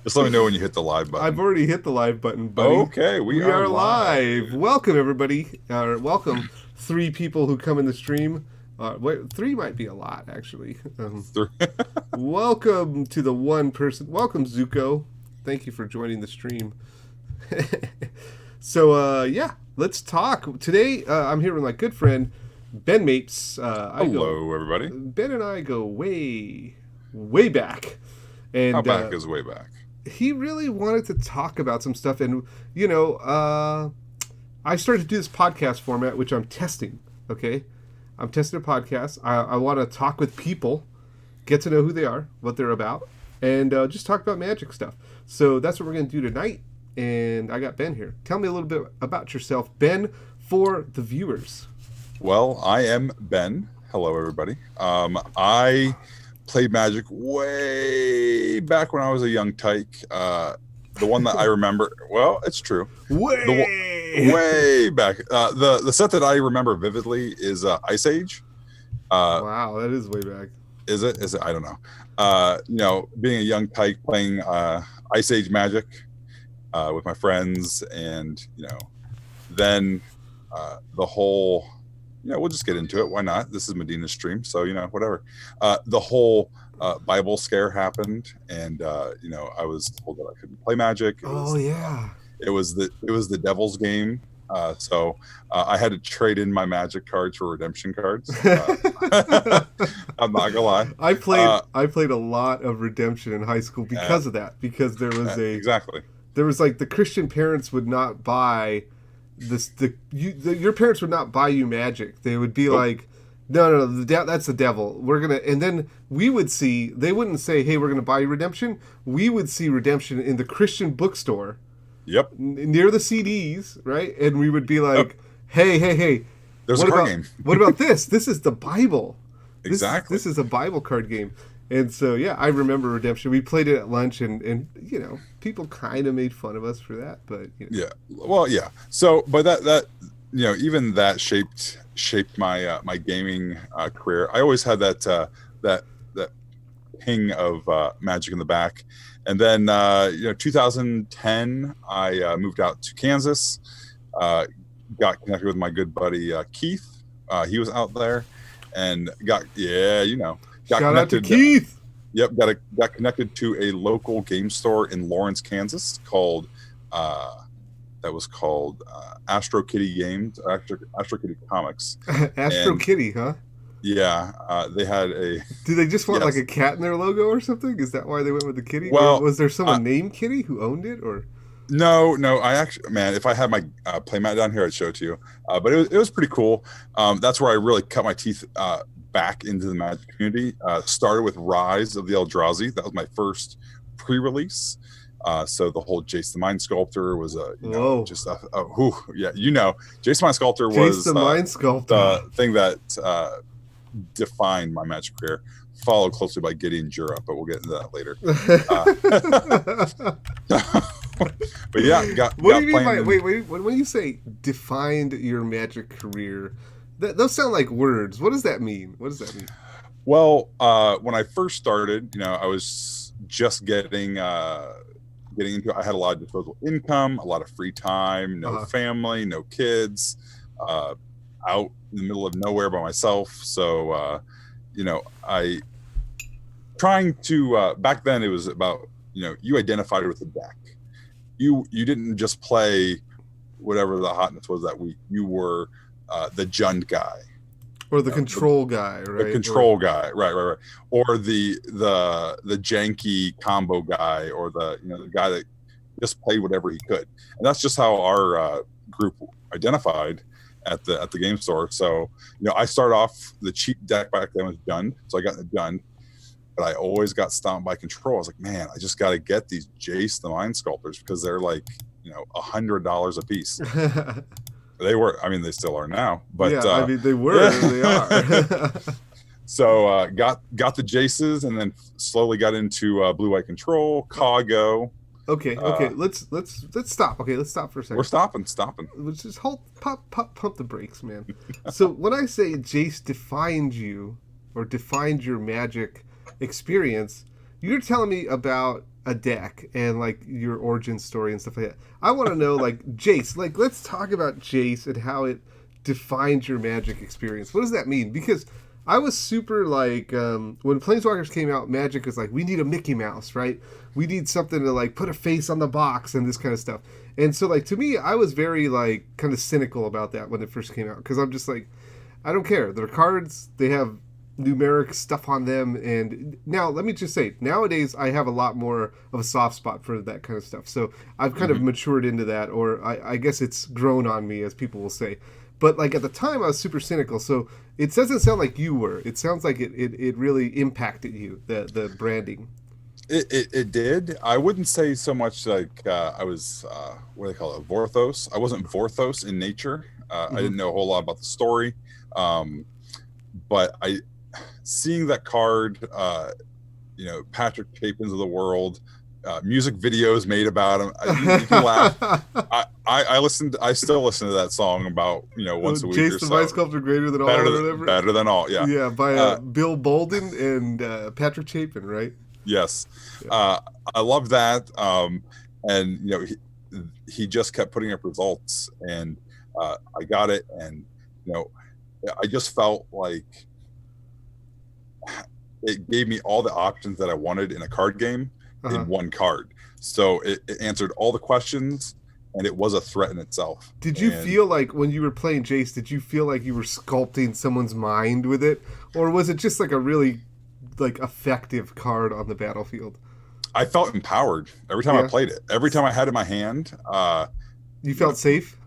Just let me know when you hit the live I've button. already hit the live button, buddy. Okay, we We are are live. live. Welcome, everybody. Welcome, three people who come in the stream. Wait, three might be a lot, actually. Three. Welcome to the one person. Welcome, Zuko. Thank you for joining the stream. Yeah, let's talk. Today, I'm here with my good friend, Ben Mapes. Hello, everybody. Ben and I go way, way back. How And back is way back? he really wanted to talk about some stuff. And, I started to do this podcast format, which I'm testing, okay? I'm testing a podcast. I want to talk with people, get to know who they are, what they're about, and just talk about magic stuff. So that's what we're going to do tonight. And I got Ben here. Tell me a little bit about yourself, Ben, for the viewers. Well, I am Ben. Hello, everybody. I played Magic way back when I was a young tyke. The one that I remember, well, it's true. Way back. The set that I remember vividly is Ice Age. Wow, that is way back. Is it? I don't know. Being a young tyke playing Ice Age Magic with my friends, and then the whole. We'll just get into it. Why not? This is Medina stream, so whatever. The whole Bible scare happened, and I was told that I couldn't play Magic. It was the devil's game. So I had to trade in my Magic cards for redemption cards. I'm not gonna lie. I played a lot of redemption in high school because of that. Because there was exactly. There was like the Christian parents would not buy this. Your parents would not buy you Magic. They would be like, no, that's the devil. We're gonna, and then we would see. They wouldn't say, hey, we're gonna buy you redemption. We would see redemption in the Christian bookstore. Yep. Near the CDs, right? And we would be like, hey. There's a card game. What about this? This is the Bible. Exactly. This is a Bible card game. And so, yeah, I remember Redemption. We played it at lunch, and people kind of made fun of us for that. But yeah, well, yeah. So, but that even that shaped my my gaming career. I always had that ping of Magic in the back. And then 2010, I moved out to Kansas. Got connected with my good buddy Keith. He was out there, and got shout out to Keith. Yep, got connected to a local game store in Lawrence, Kansas called Astro Kitty Games, Astro Kitty Comics. Kitty, huh? Yeah, they had a. Do they just want like a cat in their logo or something? Is that why they went with the kitty? Well, or was there someone named Kitty who owned it, or? No. I actually, man, if I had my playmat down here, I'd show it to you. But it was pretty cool. That's where I really cut my teeth back into the Magic community. Started with Rise of the Eldrazi. That was my first pre-release. So the whole Jace the Mind Sculptor was Jace the Mind Sculptor was the thing that defined my Magic career, followed closely by Gideon Jura, but we'll get into that later. But yeah, what do you mean by wait? When you say defined your Magic career, those sound like words. What does that mean? Well, when I first started, I was just getting into it. I had a lot of disposable income, a lot of free time, no family, no kids, out in the middle of nowhere by myself. So, I trying to back then it was about you identified with the deck. You didn't just play whatever the hotness was that week. You were the Jund guy. Or the control guy, right? The control guy, right. Or the janky combo guy, or the guy that just played whatever he could. And that's just how our group identified at the game store. So, I started off, the cheap deck back then was Jund, so I got the Jund, but I always got stomped by control. I was like, man, I just got to get these Jace the Mind Sculptors because they're like, $100 a piece. They were. I mean, they still are now. But yeah, they were. They are. So got the Jaces, and then slowly got into Blue White Control, Kago. Okay. Let's stop. Okay, let's stop for a second. We're stopping. Let's just pump the brakes, man. So when I say Jace defined you or defined your Magic experience, you're telling me about a deck and like your origin story and stuff like that. I want to know like Jace. Like, let's talk about Jace and how it defined your Magic experience. What does that mean? Because I was super like when Planeswalkers came out, Magic was like, we need a Mickey Mouse, right? We need something to like put a face on the box and this kind of stuff. And so like to me, I was very like kind of cynical about that when it first came out because I'm just like, I don't care. They're cards. They have numeric stuff on them. And now, let me just say, nowadays I have a lot more of a soft spot for that kind of stuff. So I've kind of matured into that, or I guess it's grown on me, as people will say. But like at the time, I was super cynical. So it doesn't sound like you were. It sounds like it really impacted you, the branding. It did. I wouldn't say so much like I was what do they call it, Vorthos. I wasn't Vorthos in nature. I didn't know a whole lot about the story, but I seeing that card, Patrick Chapin's of the world, music videos made about him. You can laugh. I listened. I still listen to that song about once a week Jace or the so. Mind Sculptor Greater Than All, or whatever. Better than all. Yeah. Yeah, by Bill Bolden and Patrick Chapin, right? Yes, I love that, and he just kept putting up results, and I got it, and I just felt like it gave me all the options that I wanted in a card game in one card. So it answered all the questions, and it was a threat in itself. Did you feel like when you were playing Jace, did you feel like you were sculpting someone's mind with it, or was it just like a really like effective card on the battlefield? I felt empowered every time I played it. Every time I had it in my hand, you felt safe.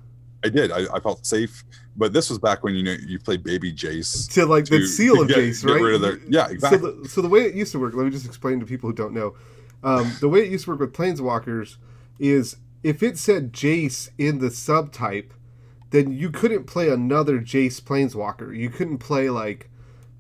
I did. I felt safe. But this was back when you played Baby Jace to like the seal of Jace, right? Get rid of yeah, exactly. So the way it used to work. Let me just explain to people who don't know. The way it used to work with Planeswalkers is if it said Jace in the subtype, then you couldn't play another Jace Planeswalker. You couldn't play like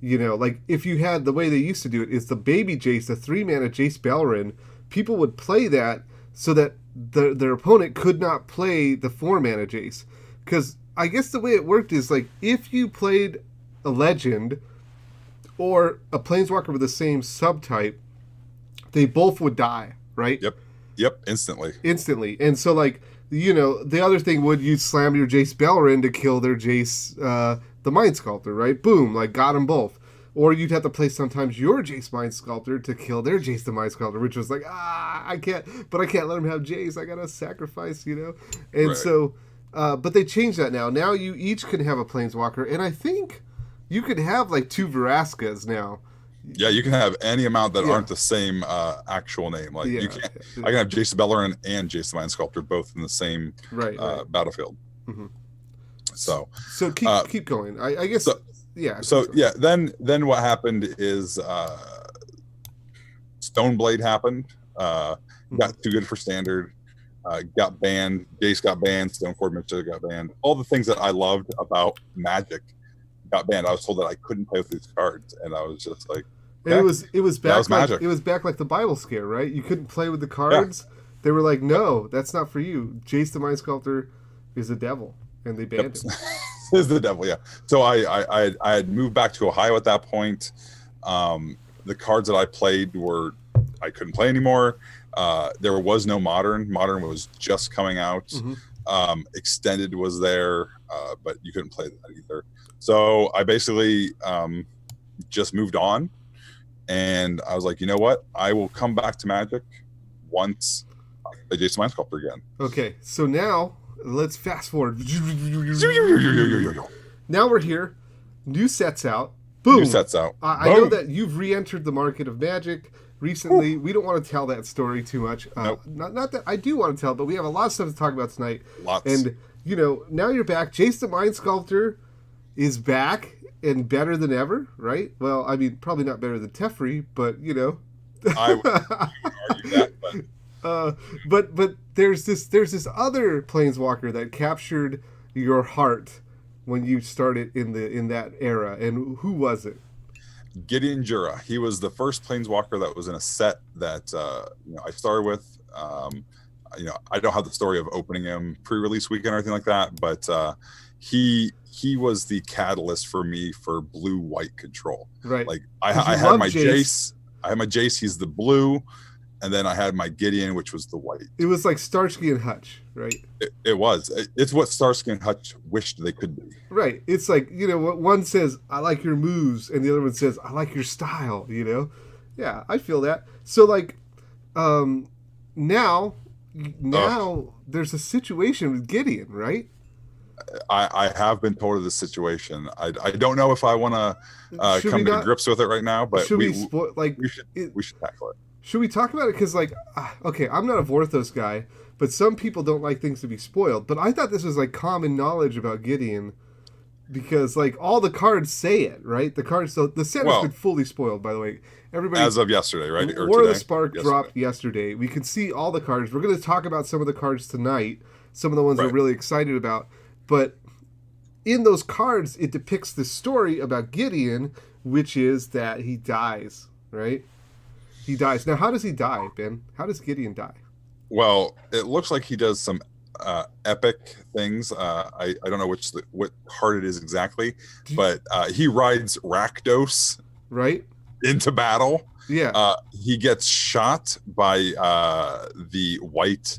if you had, the way they used to do it is the Baby Jace, the 3-mana Jace Beleren, people would play that so that their opponent could not play the 4-mana Jace. Because I guess the way it worked is like if you played a Legend or a Planeswalker with the same subtype, they both would die, right? Yep, instantly. And so like, the other thing would, you slam your Jace Beleren to kill their Jace, the Mind Sculptor, right? Boom, like got them both. Or you'd have to play sometimes your Jace Mind Sculptor to kill their Jace the Mind Sculptor, which was like, I can't let him have Jace. I gotta sacrifice, And right. So, but they changed that now. Now you each can have a Planeswalker, and I think you could have like 2 Veraskas now. Yeah, you can have any amount that aren't the same actual name. Like you can't. I can have Jace Beleren and Jace the Mind Sculptor both in the same battlefield. Mm-hmm. So keep going. I guess. Then what happened is Stoneblade happened. Got too good for standard. Got banned. Jace got banned. Stoneforge Mixer got banned. All the things that I loved about Magic got banned. I was told that I couldn't play with these cards, and I was just like, okay. It was back like the Bible scare, right? You couldn't play with the cards. Yeah. They were like, no, that's not for you. Jace the Mind Sculptor is a devil, and they banned him. Is the devil, yeah. So I had moved back to Ohio at that point. The cards that I played I couldn't play anymore. There was no Modern. Modern was just coming out. Mm-hmm. Extended was there, but you couldn't play that either. So I basically just moved on, and I was like, you know what? I will come back to Magic once I play Jace the Mind Sculptor again. Okay, so now let's fast forward. Now we're here. New sets out. Boom. New sets out. I know that you've re-entered the market of Magic recently. We don't want to tell that story too much. Nope. Not that I do want to tell, but we have a lot of stuff to talk about tonight. Lots. And, now you're back. Jace the Mind Sculptor is back and better than ever, right? Well, I mean, probably not better than Teferi, but, I would argue that, but... but there's this other Planeswalker that captured your heart when you started in that era, and who was it? Gideon Jura. He was the first Planeswalker that was in a set that I started with. I don't have the story of opening him pre-release weekend or anything like that, but he was the catalyst for me for blue-white control. Right. Like I had my Jace. I had my Jace, he's the blue, and then I had my Gideon, which was the white. It was like Starsky and Hutch, right? It was. It's what Starsky and Hutch wished they could be. Right. It's like, one says, I like your moves, and the other one says, I like your style, Yeah, I feel that. So, like, now there's a situation with Gideon, right? I have been told of this situation. I don't know if I want to come to grips with it right now, but we should tackle it. Should we talk about it? Because, like, okay, I'm not a Vorthos guy, but some people don't like things to be spoiled. But I thought this was, like, common knowledge about Gideon because, like, all the cards say it, right? The cards, so the set has been fully spoiled, by the way. Everybody, as of yesterday, right? Or War of the Spark dropped yesterday. We can see all the cards. We're going to talk about some of the cards tonight, some of the ones we're really excited about. But in those cards, it depicts the story about Gideon, which is that he dies, right? He dies. Now, how does he die, Ben? How does Gideon die? Well, it looks like he does some epic things. I don't know what card it is exactly, but he rides Rakdos right into battle. Yeah. He gets shot by the white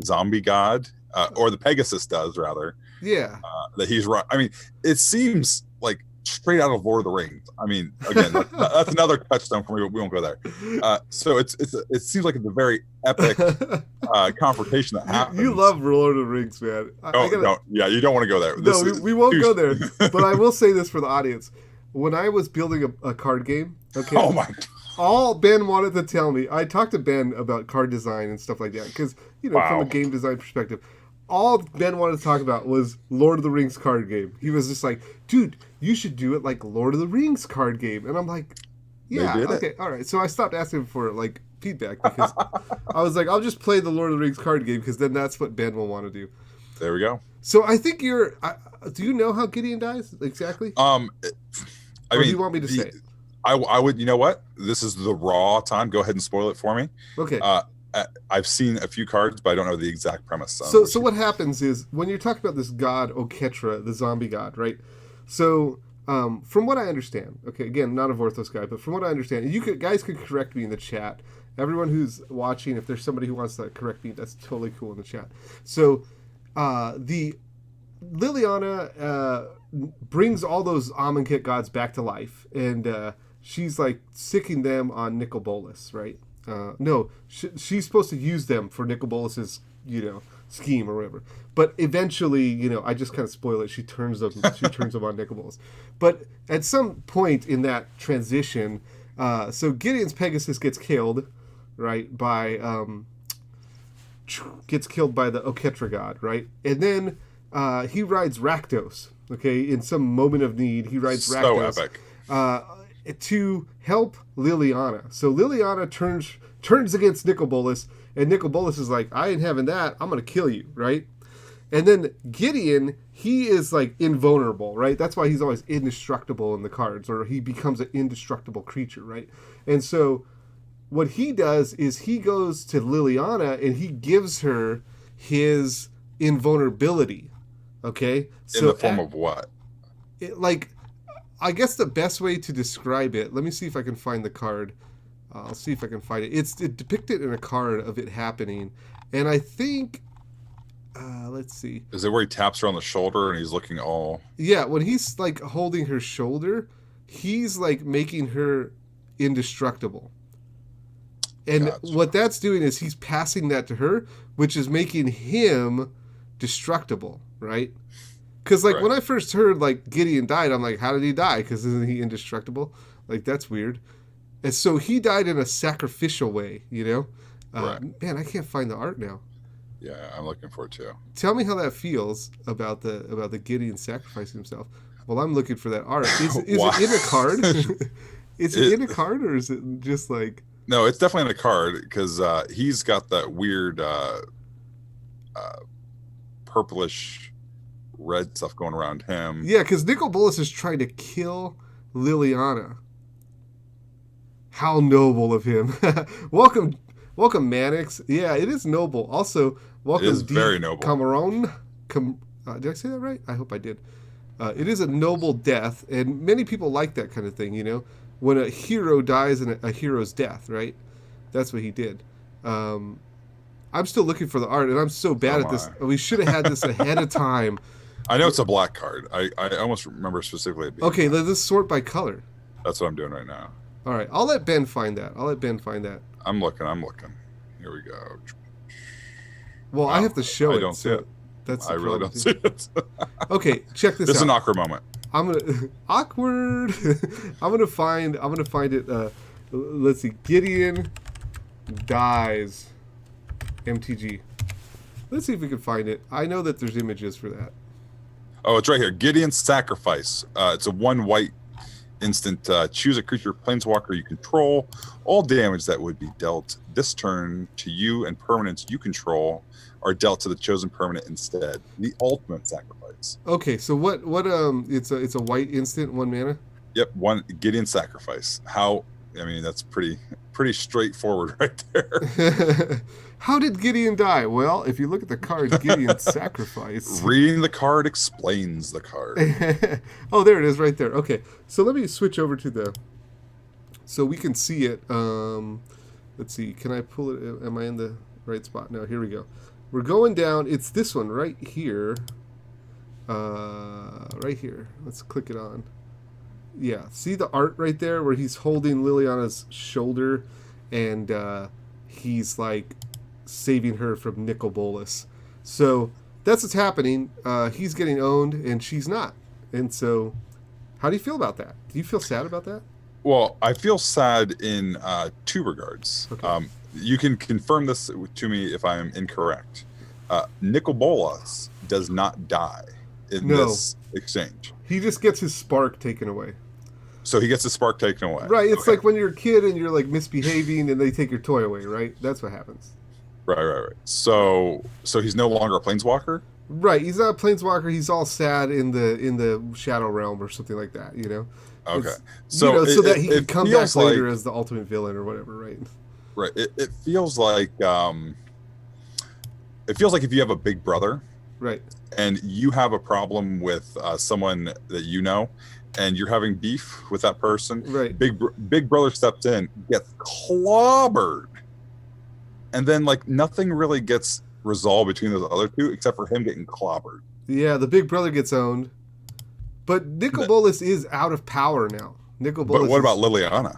zombie god, or the Pegasus does, rather. Yeah. That he's right. I mean, it seems like straight out of Lord of the Rings. I mean, again, that's another touchstone for me, but we won't go there. So it seems like it's a very epic confrontation that happens. You love Lord of the Rings, man. Yeah, you don't want to go there. We won't go there. But I will say this for the audience. When I was building a card game, okay. Oh my God. All Ben wanted to tell me, I talked to Ben about card design and stuff like that, because, from a game design perspective, all Ben wanted to talk about was Lord of the Rings card game. He was just like, dude, you should do it like Lord of the Rings card game. And I'm like, yeah, okay, all right. So I stopped asking for, like, feedback, because I was like, I'll just play the Lord of the Rings card game, because then that's what Ben will want to do. There we go. So I think do you know how Gideon dies exactly? I mean, do you want me to say it? I would, you know what? This is the raw time. Go ahead and spoil it for me. Okay. I've seen a few cards, but I don't know the exact premise. So what happens is, when you're talking about this god, Oketra, the zombie god, right? So, from what I understand, okay, again, not a Vorthos guy, but from what I understand, guys could correct me in the chat. Everyone who's watching, if there's somebody who wants to correct me, that's totally cool in the chat. So, the Liliana brings all those Amonkhet gods back to life, and she's like sicking them on Nicol Bolas, right? No, she's supposed to use them for Nicol Bolas's, scheme or whatever. But eventually, I just kind of spoil it. She turns them on Nicol Bolas. But at some point in that transition, so Gideon's Pegasus gets killed, right? Gets killed by the Oketra god, right? And then he rides Rakdos. Okay, in some moment of need, he rides Rakdos. So epic. To help Liliana. So Liliana turns against Nicol Bolas, and Nicol Bolas is like, I ain't having that. I'm going to kill you, right? And then Gideon, he is like invulnerable, right? That's why he's always indestructible in the cards, or he becomes an indestructible creature, right? And so what he does is he goes to Liliana and he gives her his invulnerability, okay? In the form of what? I guess the best way to describe it, let me see if I can find the card. I'll see if I can find it. It's depicted in a card of it happening. And I think, let's see. Is it where he taps her on the shoulder and he's looking all... Yeah, when he's like holding her shoulder, he's like making her indestructible. And what that's doing is he's passing that to her, which is making him destructible, right? Because, like, when I first heard, like, Gideon died, I'm like, how did he die? Because isn't he indestructible? Like, that's weird. And so he died in a sacrificial way, Man, I can't find the art now. Yeah, I'm looking for it, too. Tell me how that feels about the Gideon sacrificing himself. Well, I'm looking for that art. Is it in a card? Is it in a card, or is it just, like... No, it's definitely in a card, because he's got that weird purplish... red stuff going around him. Yeah, because Nicol Bolas is trying to kill Liliana. How noble of him. Welcome, Mannix. Yeah, it is noble. Also, welcome, it is very noble. Cameron. Did I say that right? I hope I did. It is a noble death, and many people like that kind of thing, when a hero dies in a hero's death, right? That's what he did. I'm still looking for the art, and I'm so bad at this. We should have had this ahead of time. I know it's a black card. I almost remember specifically it being Okay, black. let's sort by color. That's what I'm doing right now. All right, I'll let Ben find that. I'm looking. Here we go. Well, Wow, I have to show it. I don't see it. That's the I really problem. don't see it. Okay, check this out. This is an awkward moment. I'm gonna awkward. I'm gonna find it. Let's see. Gideon dies. MTG. Let's see if we can find it. I know that there's images for that. Oh, it's right here. Gideon's Sacrifice. It's a 1 white instant. Choose a creature planeswalker you control. All damage that would be dealt this turn to you and permanents you control are dealt to the chosen permanent instead. The ultimate sacrifice. Okay, so what it's a white instant, 1 mana. Yep, 1 Gideon Sacrifice. That's pretty straightforward right there. How did Gideon die? Well, if you look at the card, Gideon's Sacrifice. Reading the card explains the card. Oh, there it is right there. Okay, so let me switch over to so we can see it. Let's see. Can I pull it? Am I in the right spot? No, here we go. We're going down. It's this one right here. Right here. Let's click it on. Yeah, see the art right there where he's holding Liliana's shoulder and he's like saving her from Nicol Bolas. So that's what's happening. He's getting owned and she's not. And so how do you feel about that? Do you feel sad about that? Well, I feel sad in 2 regards. Okay. You can confirm this to me if I'm incorrect. Nicol Bolas does not die in this exchange. He just gets his spark taken away. So he gets his spark taken away. Right. It's like when you're a kid and you're like misbehaving and they take your toy away, right? That's what happens. Right. So he's no longer a planeswalker? Right. He's not a planeswalker. He's all sad in the Shadow Realm or something like that, you know? Okay. So that he can come back later like, as the ultimate villain or whatever, right? Right. It feels like if you have a big brother, right, and you have a problem with someone that you know, and you're having beef with that person, right? Big brother steps in, gets clobbered, and then like nothing really gets resolved between those other two except for him getting clobbered. Yeah, the big brother gets owned, but Nicol Bolas is out of power now. Nicol Bolas. But what about Liliana?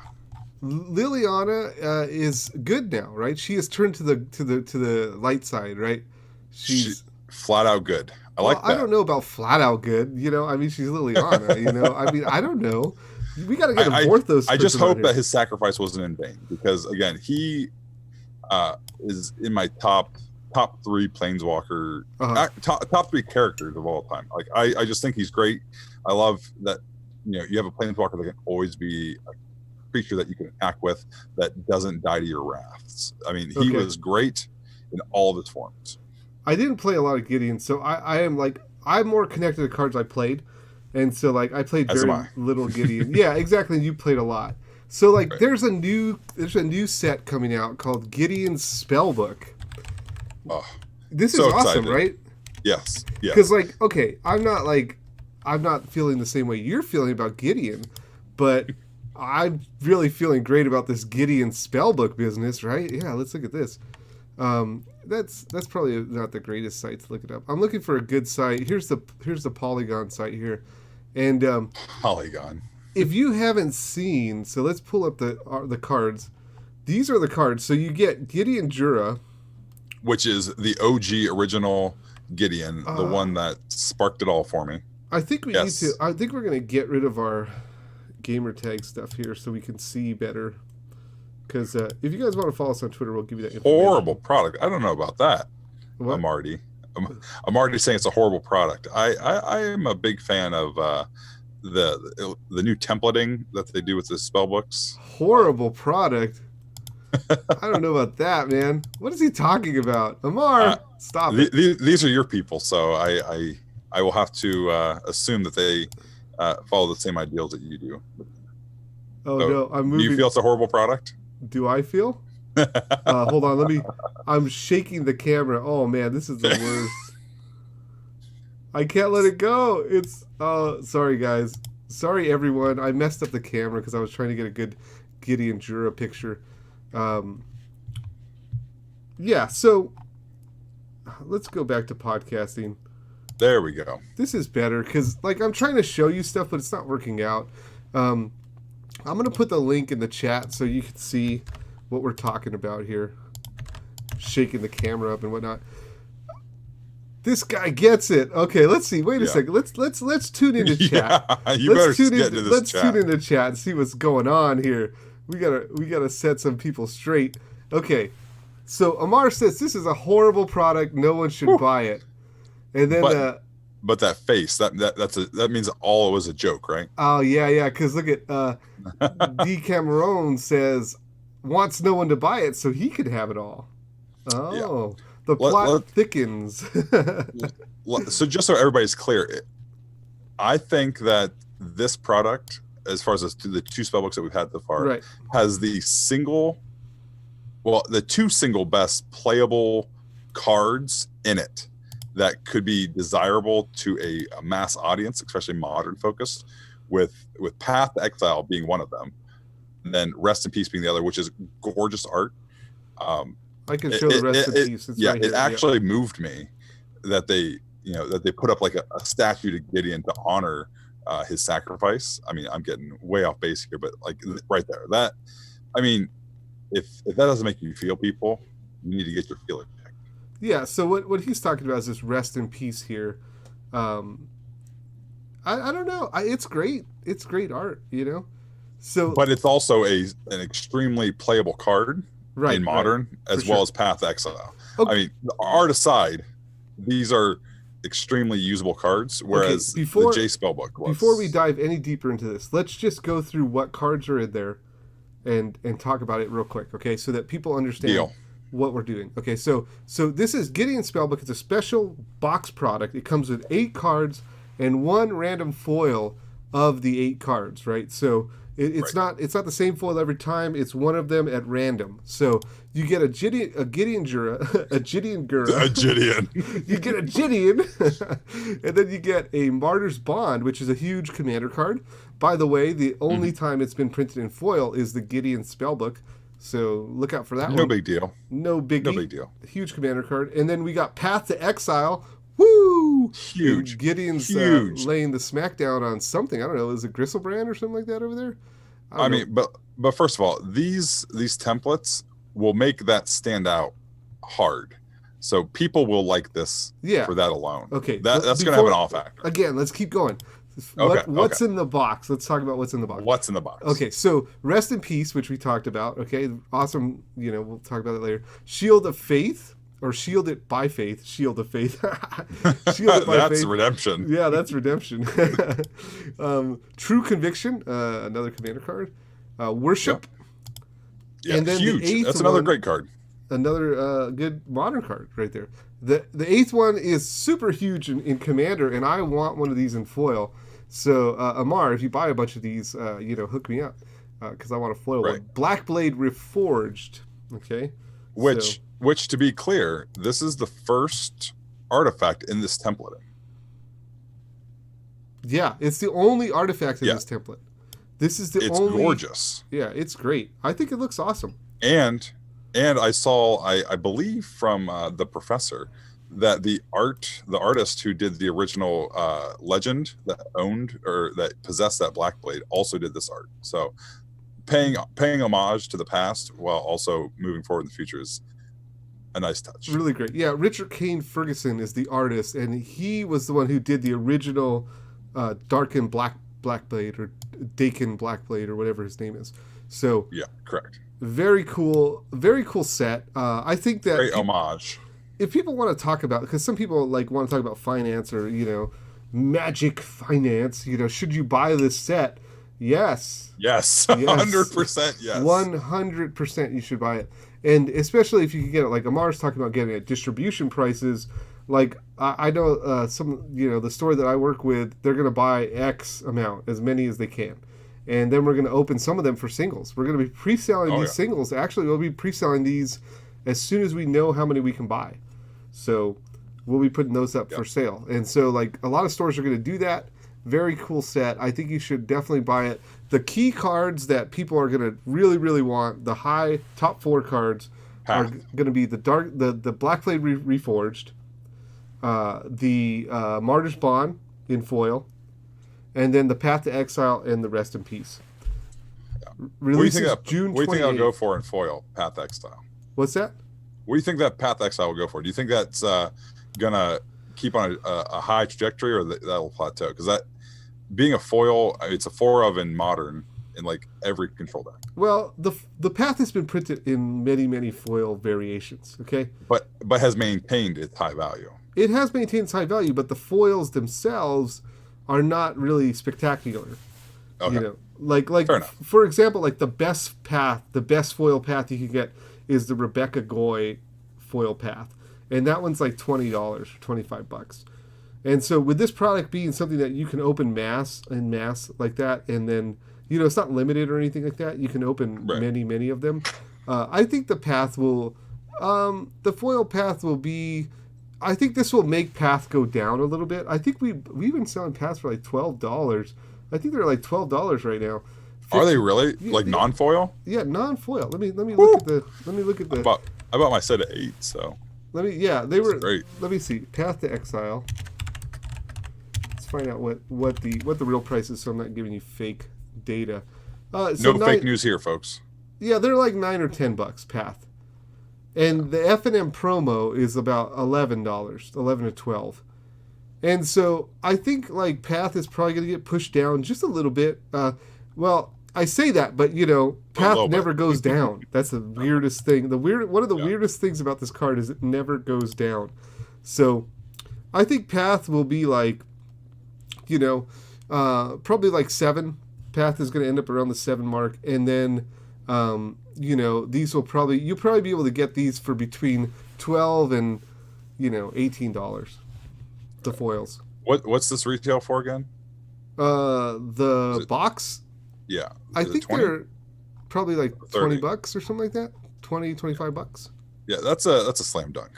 Liliana is good now, right? She has turned to the light side, right? She's flat out good. I like that. I don't know about flat out good. You know, I mean, she's Liliana. You know, I mean, I don't know. We got to get a Vorthos. I just hope that his sacrifice wasn't in vain because again, he is in my top 3 planeswalker, top 3 characters of all time. Like I just think he's great. I love that you have a planeswalker that can always be a creature that you can attack with that doesn't die to your wraths. I mean, he was great in all of his forms. I didn't play a lot of Gideon, so I'm more connected to cards I played, and so like I played very little Gideon. Yeah, exactly. You played a lot. So like there's a new set coming out called Gideon's Spellbook. Oh, this is awesome, right? Yes. Because like, okay, I'm not feeling the same way you're feeling about Gideon, but I'm really feeling great about this Gideon Spellbook business, right? Yeah, let's look at this. That's probably not the greatest site to look it up. I'm looking for a good site. Here's the Polygon site here, and Polygon. If you haven't seen, so let's pull up the cards. These are the cards. So you get Gideon Jura, which is the OG original Gideon, the one that sparked it all for me. I think we need to. I think we're gonna get rid of our gamer tag stuff here so we can see better. Because if you guys want to follow us on Twitter, we'll give you that information. Horrible product. I don't know about that. What? I'm already saying it's a horrible product. I am a big fan of the new templating that they do with the spell books. Horrible product. I don't know about that, man. What is he talking about? Amar, stop it. These are your people, so I will have to assume that they follow the same ideals that you do. Oh, so, no, I'm moving. Do you feel it's a horrible product? Do I feel? Hold on, I'm shaking the camera. Oh, man, this is the worst. I can't let it go. It's, sorry, guys. Sorry, everyone. I messed up the camera because I was trying to get a good Gideon Jura picture. Yeah, so let's go back to podcasting. There we go. This is better because, like, I'm trying to show you stuff, but it's not working out. I'm going to put the link in the chat so you can see what we're talking about here. Shaking the camera up and whatnot. This guy gets it. Okay, let's see. Wait a second. Let's tune into chat. Yeah, you better get into this chat. Let's tune into chat and see what's going on here. We gotta set some people straight. Okay, so Amar says this is a horrible product. No one should buy it. And then, but that face that means all it was a joke, right? Oh yeah. Because look at D. Cameron says wants no one to buy it, so he could have it all. Oh, yeah. The plot thickens. So just so everybody's clear, I think that this product, as far as the two spellbooks that we've had so far, has the two single best playable cards in it that could be desirable to a mass audience, especially modern focused, with Path to Exile being one of them, and then Rest in Peace being the other, which is gorgeous art. I can show the Rest in Peace. It's right here. It actually moved me that they put up like a statue to Gideon to honor his sacrifice. I mean, I'm getting way off base here, but like right there, that, I mean, if that doesn't make you feel, people, you need to get your feeling checked. Yeah, so what he's talking about is this Rest in Peace here. I don't know. It's great. It's great art, you know. So, but it's also an extremely playable card in modern, as well as Path to Exile. Okay. I mean, art aside, these are extremely usable cards, whereas the J spellbook was. Before we dive any deeper into this, let's just go through what cards are in there and talk about it real quick, okay, so that people understand what we're doing. Okay, so this is Gideon Spellbook. It's a special box product. It comes with 8 cards and 1 random foil of the 8 cards, right? So it's not the same foil every time. It's one of them at random. So you get a Gideon Jura, a Gideon Gura. A Gideon. You get a Gideon, and then you get a Martyr's Bond, which is a huge commander card. By the way, the only time it's been printed in foil is the Gideon Spellbook. So look out for that one. No big deal. No big deal. Huge commander card. And then we got Path to Exile. Woo! Huge. And Gideon's laying the smackdown on something. I don't know. Is it Gristlebrand or something like that over there? I mean, but first of all, these templates will make that stand out hard. So people will like this for that alone. Okay. That's going to have an off factor. Again, let's keep going. What's in the box? Let's talk about what's in the box. What's in the box? Okay, so Rest in Peace, which we talked about. Okay, awesome. You know, we'll talk about it later. Shield of Faith, or Shield It by Faith. Shield of Faith. Shield It by Faith. That's redemption. Yeah, that's redemption. True Conviction, another commander card. Worship. Yeah, and then huge. That's another great card. Another good modern card right there. The 8th one is super huge in Commander, and I want one of these in foil. So, Amar, if you buy a bunch of these, hook me up, because I want a foil one. Blackblade Reforged, okay? Which, to be clear, this is the first artifact in this template. Yeah, it's the only artifact in this template. This is it's gorgeous. Yeah, it's great. I think it looks awesome. And I saw, I believe from the professor, that the artist who did the original legend that owned or that possessed that Blackblade also did this art. So paying homage to the past while also moving forward in the future is a nice touch. Really great. Yeah, Richard Kane Ferguson is the artist, and he was the one who did the original Darken Blackblade or Dakin Blackblade or whatever his name is. So yeah, correct. Very cool set. I think that great homage. If people want to talk about, because some people want to talk about finance or magic finance, should you buy this set? Yes. 100%. Yes, 100% you should buy it, and especially if you can get it. Like Amar's talking about getting it at distribution prices. Like I know some, the store that I work with, they're going to buy X amount, as many as they can. And then we're going to open some of them for singles. We're going to be pre-selling these singles. Actually, we'll be pre-selling these as soon as we know how many we can buy. So we'll be putting those up for sale. And so, like, a lot of stores are going to do that. Very cool set. I think you should definitely buy it. The key cards that people are going to really, really want, the high top 4 cards, are Path. going to be the Blackblade Reforged, the Martyr's Bond in foil, and then the Path to Exile and the Rest in Peace. Releases June 28th. What do you think I'll go for in foil? Path Exile. What's that? What do you think that Path Exile will go for? Do you think that's gonna keep on a high trajectory, or that'll plateau? Because that being a foil, it's a 4 of in modern in like every control deck. Well, the Path has been printed in many foil variations. Okay, but has maintained its high value. It has maintained its high value, but the foils themselves are not really spectacular. Okay. You know, like for example, like the best foil path you can get is the Rebecca Goy foil path, and that one's like $20 or $25. And so with this product being something that you can open mass like that, and then, you know, it's not limited or anything like that, you can open many of them. I think the path will, the foil path will be, I think this will make path go down a little bit. I think we've been selling paths for like $12. I think they're like $12 right now. Are they really? Like non-foil? Yeah, non-foil. Let me look at the. I bought my set at 8, so. They were great. Let me see. Path to Exile. Let's find out what the real price is, so I'm not giving you fake data. No fake news here, folks. Yeah, they're like $9 or $10 Path, and the F&M promo is about $11, $11 to $12. And so I think like Path is probably going to get pushed down just a little bit. Well, I say that, but you know, Path never goes down. That's the weirdest thing. One of the weirdest things about this card is it never goes down. So I think Path will be like, you know, probably like 7. Path is going to end up around the 7 mark, and then you know, these will you'll probably be able to get these for between $12 and, you know, $18. The foils. What's this retail for again? The box. Yeah. I think they're probably like $20 or something like that. $20-$25. Yeah, that's a slam dunk.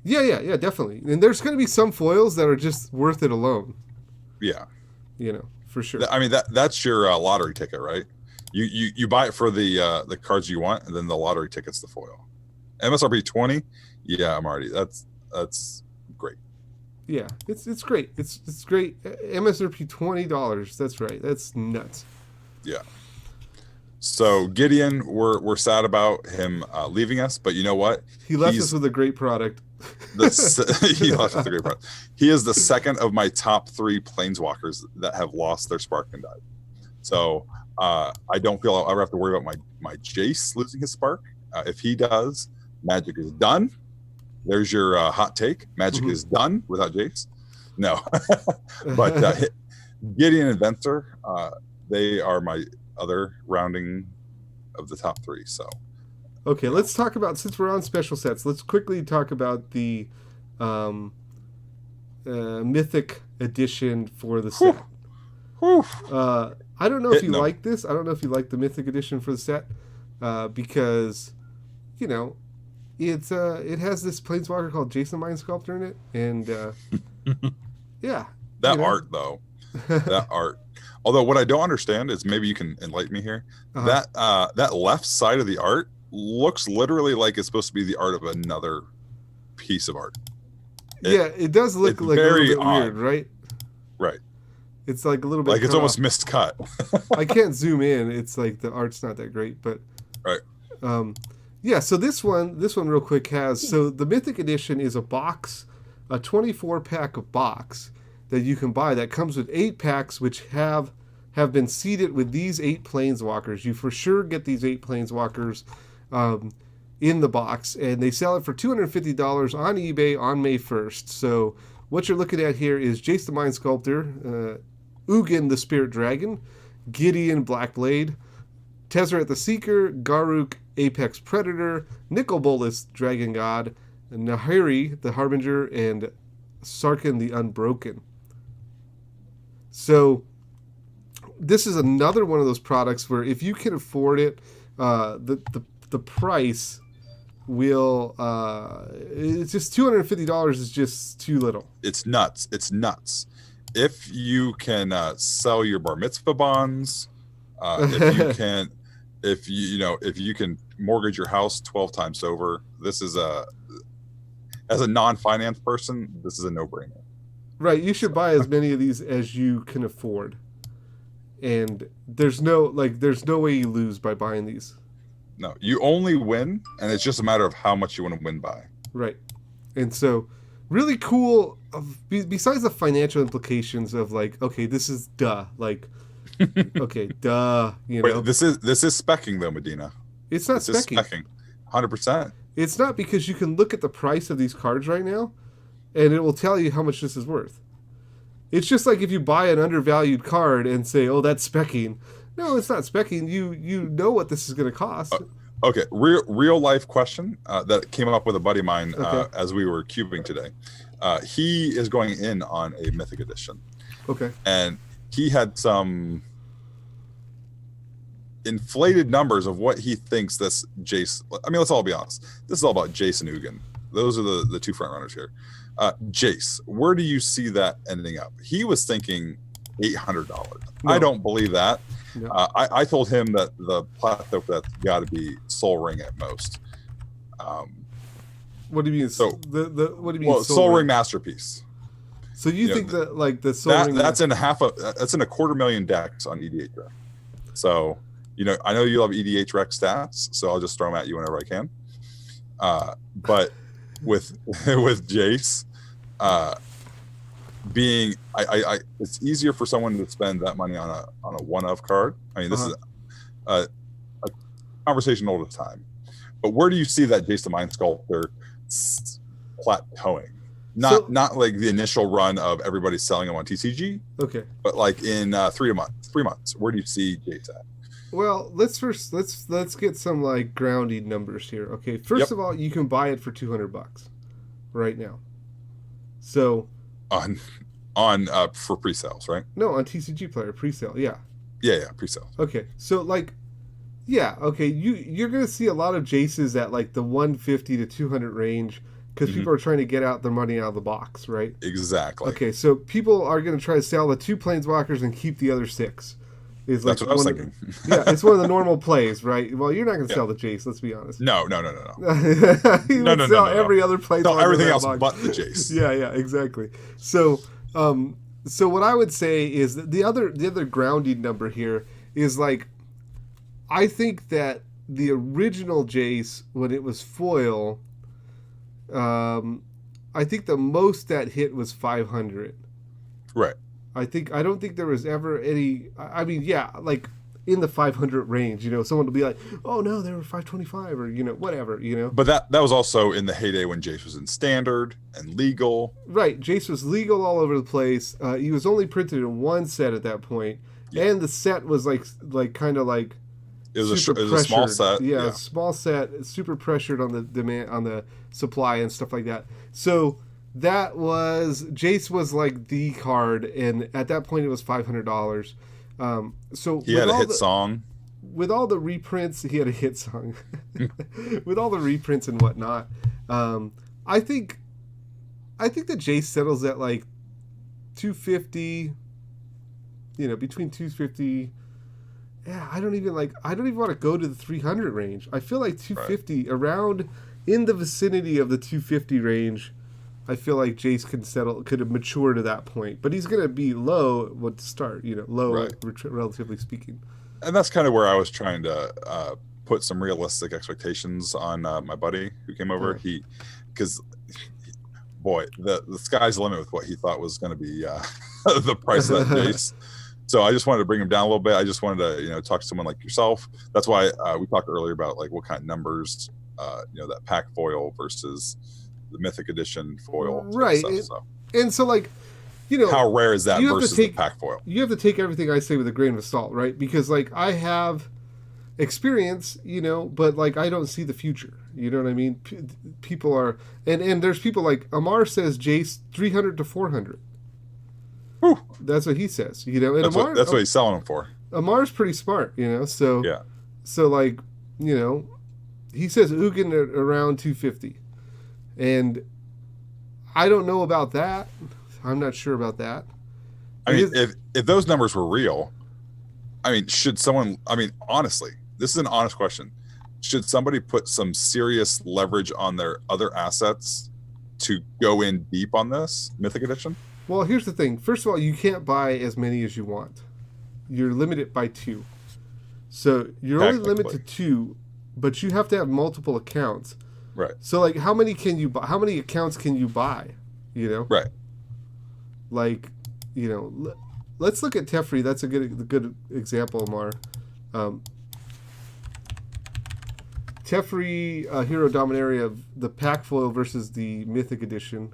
Yeah, definitely. And there's going to be some foils that are just worth it alone. Yeah. You know, for sure. I mean, that's your lottery ticket, right? You buy it for the cards you want, and then the lottery ticket's the foil. MSRP 20. Yeah, I'm already. That's great. Yeah, it's great. It's great. MSRP $20. That's right. That's nuts. Yeah. So Gideon, we're sad about him leaving us, but you know what? He left us with a great product. He left us with a great product. He is the second of my top 3 planeswalkers that have lost their spark and died. So I don't feel I'll ever have to worry about my Jace losing his spark. If he does, Magic is done. There's your hot take. Magic is done without Jace. No. But Gideon and Venser, they are my other rounding of the top 3. So, okay, let's talk about, since we're on special sets, let's quickly talk about the Mythic edition for the set. I don't know if you like this. I don't know if you like the Mythic edition for the set because, you know, it has this planeswalker called Jason Mind Sculptor in it, and yeah, that art though, that art. Although what I don't understand is, maybe you can enlighten me here. That left side of the art looks literally like it's supposed to be the art of another piece of art. It does look like very a little bit weird, right? Right. It's like a little bit like it's almost miscut. I can't zoom in. It's like the art's not that great, but right. Yeah, so this one real quick has, so the Mythic Edition is a box, a 24-pack of box that you can buy that comes with 8 packs which have been seeded with these 8 planeswalkers. You for sure get these 8 planeswalkers in the box, and they sell it for $250 on eBay on May 1st. So what you're looking at here is Jace the Mind Sculptor, Ugin the Spirit Dragon, Gideon Blackblade, Tezzeret the Seeker, Garruk Apex Predator, Nicol Bolas Dragon God, Nahiri the Harbinger, and Sarkhan the Unbroken. So this is another one of those products where if you can afford it, the price will it's just $250 is just too little. It's nuts. if you can sell your bar mitzvah bonds, if you can, if you can mortgage your house 12 times over, this is as a non-finance person, this is a no-brainer. Right, you should buy as many of these as you can afford, and there's no way you lose by buying these. No, you only win, and it's just a matter of how much you want to win by. Right, and so really cool. Besides the financial implications of like, okay, this is okay, duh. Wait, this is specking though, Medina. It's not specking. 100%. It's not, because you can look at the price of these cards right now, and it will tell you how much this is worth. It's just like if you buy an undervalued card and say, "Oh, that's specking." No, it's not specking. You know what this is going to cost. Okay, real life question that came up with a buddy of mine as we were cubing today. He is going in on a Mythic Edition. Okay. And he had some inflated numbers of what he thinks this Jace. I mean, let's all be honest. This is all about Jace and Ugin. Those are the two front runners here. Jace, where do you see that ending up? He was thinking $800. No. I don't believe that. No. I told him that the plateau for that's got to be Soul Ring at most. What do you mean? So what do you mean? Well, Soul Ring Masterpiece. So you think that like the Soul Ring that's in that's in $250,000 decks on EDH Rec. So I know you love EDH Rec stats, so I'll just throw them at you whenever I can. But with Jace, being it's easier for someone to spend that money on a one-of card. I mean, this is a conversation all the time. But where do you see that Jace the Mind Sculptor plateauing? Not like the initial run of everybody selling them on TCG. Okay. But like in 3 months, where do you see Jace at? Well, let's get some like grounding numbers here. Okay. First of all, you can buy it for $200 right now. So on for pre-sales, right? No, on TCG Player pre-sale. Yeah, pre-sale. Okay. So like okay, you're going to see a lot of Jaces at like the 150 to 200 range, because people are trying to get out their money out of the box, right? Exactly. Okay, so people are going to try to sell the 2 Planeswalkers and keep the other 6. That's what I was thinking. It's one of the normal plays, right? Well, you're not going to sell the Jace, let's be honest. No. You would sell every other Planeswalker. Sell everything else but the Jace. Yeah, exactly. So what I would say is that the other grounding number here is like, I think that the original Jace, when it was foil, I think the most that hit was 500. Right. I don't think there was ever any. I mean, yeah, like in the 500 range. Someone will be like, "Oh no, they were 525," or whatever. But that was also in the heyday when Jace was in standard and legal. Right, Jace was legal all over the place. He was only printed in one set at that point, and the set was like kind of like. It was a small set. Yeah, small set, super pressured on the demand, on the supply and stuff like that. So that was Jace was like the card, and at that point it was $500. So he had a hit song. With all the reprints, he had a hit song. With all the reprints and whatnot, I think that Jace settles at like 250. Between 250. Yeah, I don't even want to go to the 300 range. I feel like 250 around in the vicinity of the 250 range. I feel like Jace could have matured to that point, but he's going to be low to start. Low, relatively speaking. And that's kind of where I was trying to put some realistic expectations on my buddy who came over. Because the sky's the limit with what he thought was going to be the price of that Jace. So I just wanted to bring him down a little bit. I just wanted to, talk to someone like yourself. That's why we talked earlier about like what kind of numbers, that pack foil versus the Mythic Edition foil. Right. And so like, how rare is that versus the pack foil? You have to take everything I say with a grain of salt, right? Because like I have experience, but like I don't see the future. You know what I mean? People are, and there's people like Amar says Jace 300 to 400. Whew. That's what he says, And that's what he's selling them for. Amar's pretty smart, So yeah. So like, he says Ugin at around 250, and I don't know about that. I'm not sure about that. I mean, if those numbers were real, I mean, should someone? I mean, honestly, this is an honest question. Should somebody put some serious leverage on their other assets to go in deep on this Mythic Edition? Well, here's the thing. First of all, you can't buy as many as you want. You're limited by 2. So you're only limited to 2, but you have to have multiple accounts. Right. So like, how many can you buy? How many accounts can you buy? You know. Right. Like, you know, let's look at Teferi. That's a good example, Amar. Teferi Hero Dominaria, the pack foil versus the Mythic Edition.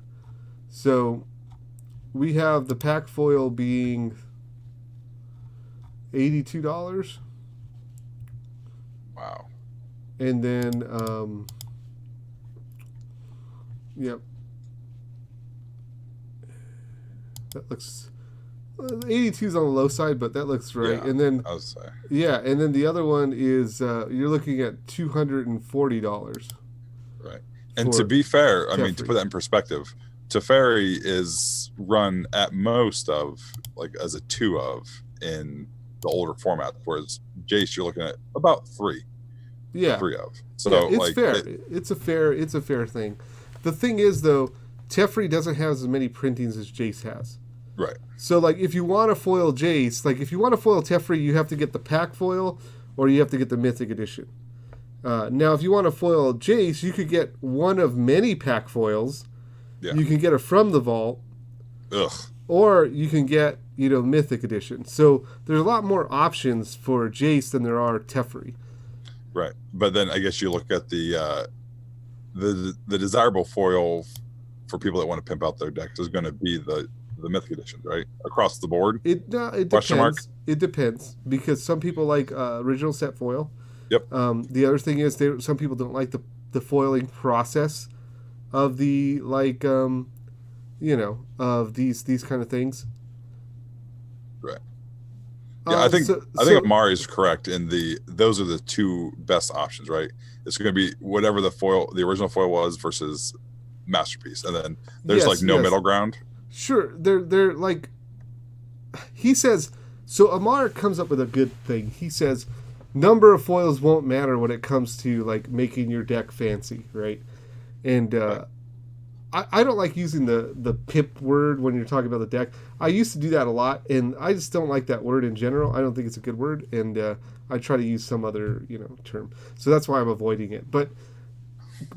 So we have the pack foil being $82. Wow. And then, yep. That looks 82 is on the low side, but that looks right. Yeah, and then I would say. Yeah, and then the other one is you're looking at $240. Right. And to be fair, I mean, to put that in perspective, Teferi is run at most of like as a 2 of in the older format, whereas Jace you're looking at about 3. Yeah. 3 of. So yeah, it's like fair. It's a fair thing. The thing is though, Teferi doesn't have as many printings as Jace has. Right. So, like, if you want to foil Jace, like, if you want to foil Teferi, you have to get the pack foil or you have to get the Mythic Edition. Now, if you want to foil Jace, you could get one of many pack foils. Yeah. You can get it from the vault. Ugh. Or you can get, you know, Mythic Edition. So, there's a lot more options for Jace than there are Teferi. Right. But then I guess you look at the desirable foil for people that want to pimp out their decks is going to be the Mythic Edition, right? Across the board? It depends. It depends because some people like original set foil. Yep. The other thing is some people don't like the foiling process of the of these kind of things. Right. Yeah, I think Amari is correct in those are the 2 best options, right? It's going to be whatever the original foil was versus Masterpiece, and then there's no middle ground. Sure, they're like, he says, so Amar comes up with a good thing. He says, number of foils won't matter when it comes to like making your deck fancy, right? And right. I don't like using the pip word when you're talking about the deck. I used to do that a lot, and I just don't like that word in general. I don't think it's a good word, and I try to use some other term. So that's why I'm avoiding it. But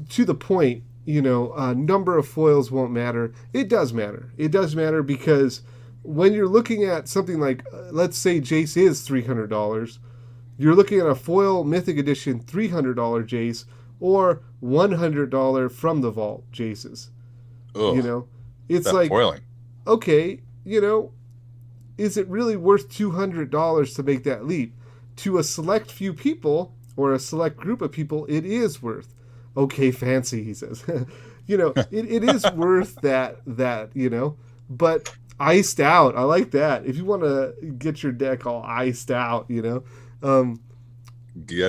to the point, number of foils won't matter. It does matter. It does matter because when you're looking at something like, let's say Jace is $300, you're looking at a foil Mythic Edition $300 Jace or $100 from the vault Jaces. Ugh, it's like foiling. Okay, is it really worth $200 to make that leap? To a select few people or a select group of people, it is worth. Okay, fancy, he says. It is worth that, but iced out. I like that. If you want to get your deck all iced out, get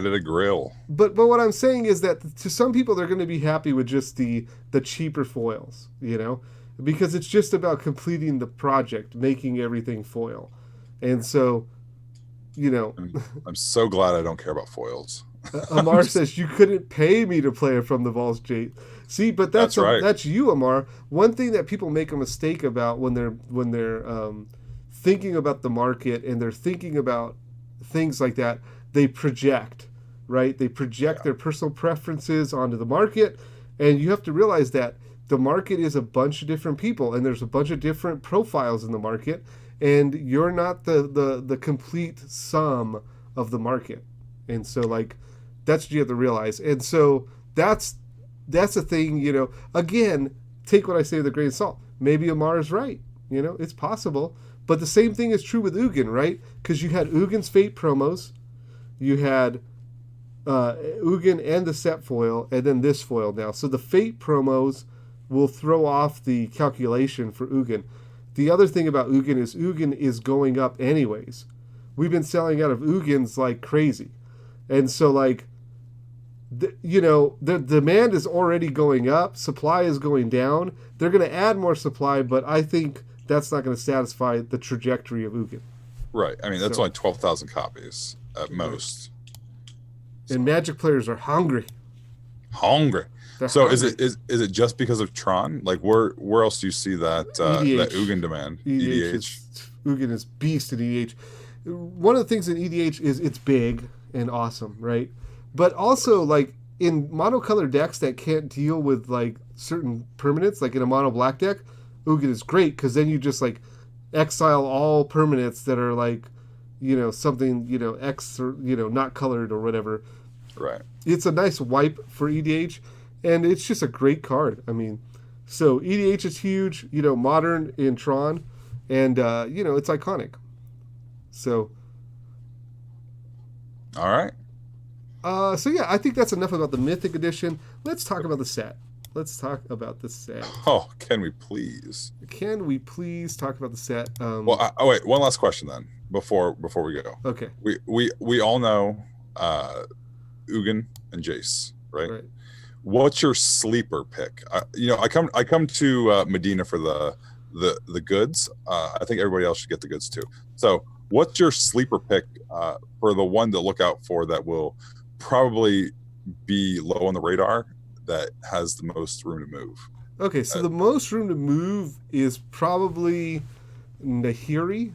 it a grill. But what I'm saying is that to some people, they're going to be happy with just the cheaper foils, because it's just about completing the project, making everything foil. And so, I'm so glad I don't care about foils. Amar says you couldn't pay me to play it from the vaults, Jake. See, but that's right. That's you, Amar. One thing that people make a mistake about when they're thinking about the market and they're thinking about things like that, they project, right? They project their personal preferences onto the market, and you have to realize that the market is a bunch of different people, and there's a bunch of different profiles in the market, and you're not the complete sum of the market. And so, that's what you have to realize. And so that's the thing, again, take what I say with a grain of salt. Maybe Amar is right. It's possible. But the same thing is true with Ugin, right? Because you had Ugin's Fate promos, you had Ugin and the set foil, and then this foil now. So the Fate promos will throw off the calculation for Ugin. The other thing about Ugin is going up anyways. We've been selling out of Ugins like crazy. And so, the demand is already going up. Supply is going down. They're going to add more supply, but I think that's not going to satisfy the trajectory of Ugin. Right. I mean, that's So- only 12,000 copies at most. And Magic players are hungry. Hungry. They're So hungry. is it just because of Tron? Like where else do you see that that Ugin demand? Ugin is beast in EDH. One of the things in EDH is it's big and awesome, right? But also like in monocolor decks that can't deal with like certain permanents, like in a mono black deck, Ugin is great because then you just like exile all permanents that are like, something, X or, not colored or whatever. Right. It's a nice wipe for EDH, and it's just a great card. I mean, so EDH is huge, modern in Tron, and, it's iconic. So. All right. So yeah, I think that's enough about the Mythic Edition. Let's talk about the set. Oh, can we please? Can we please talk about the set? Well, wait. One last question then, before we go. Okay. We all know Ugin and Jace, right? Right. What's your sleeper pick? I come to Medina for the goods. I think everybody else should get the goods too. So, what's your sleeper pick for the one to look out for that will probably be low on the radar, that has the most room to move? Okay, so the most room to move is probably Nahiri.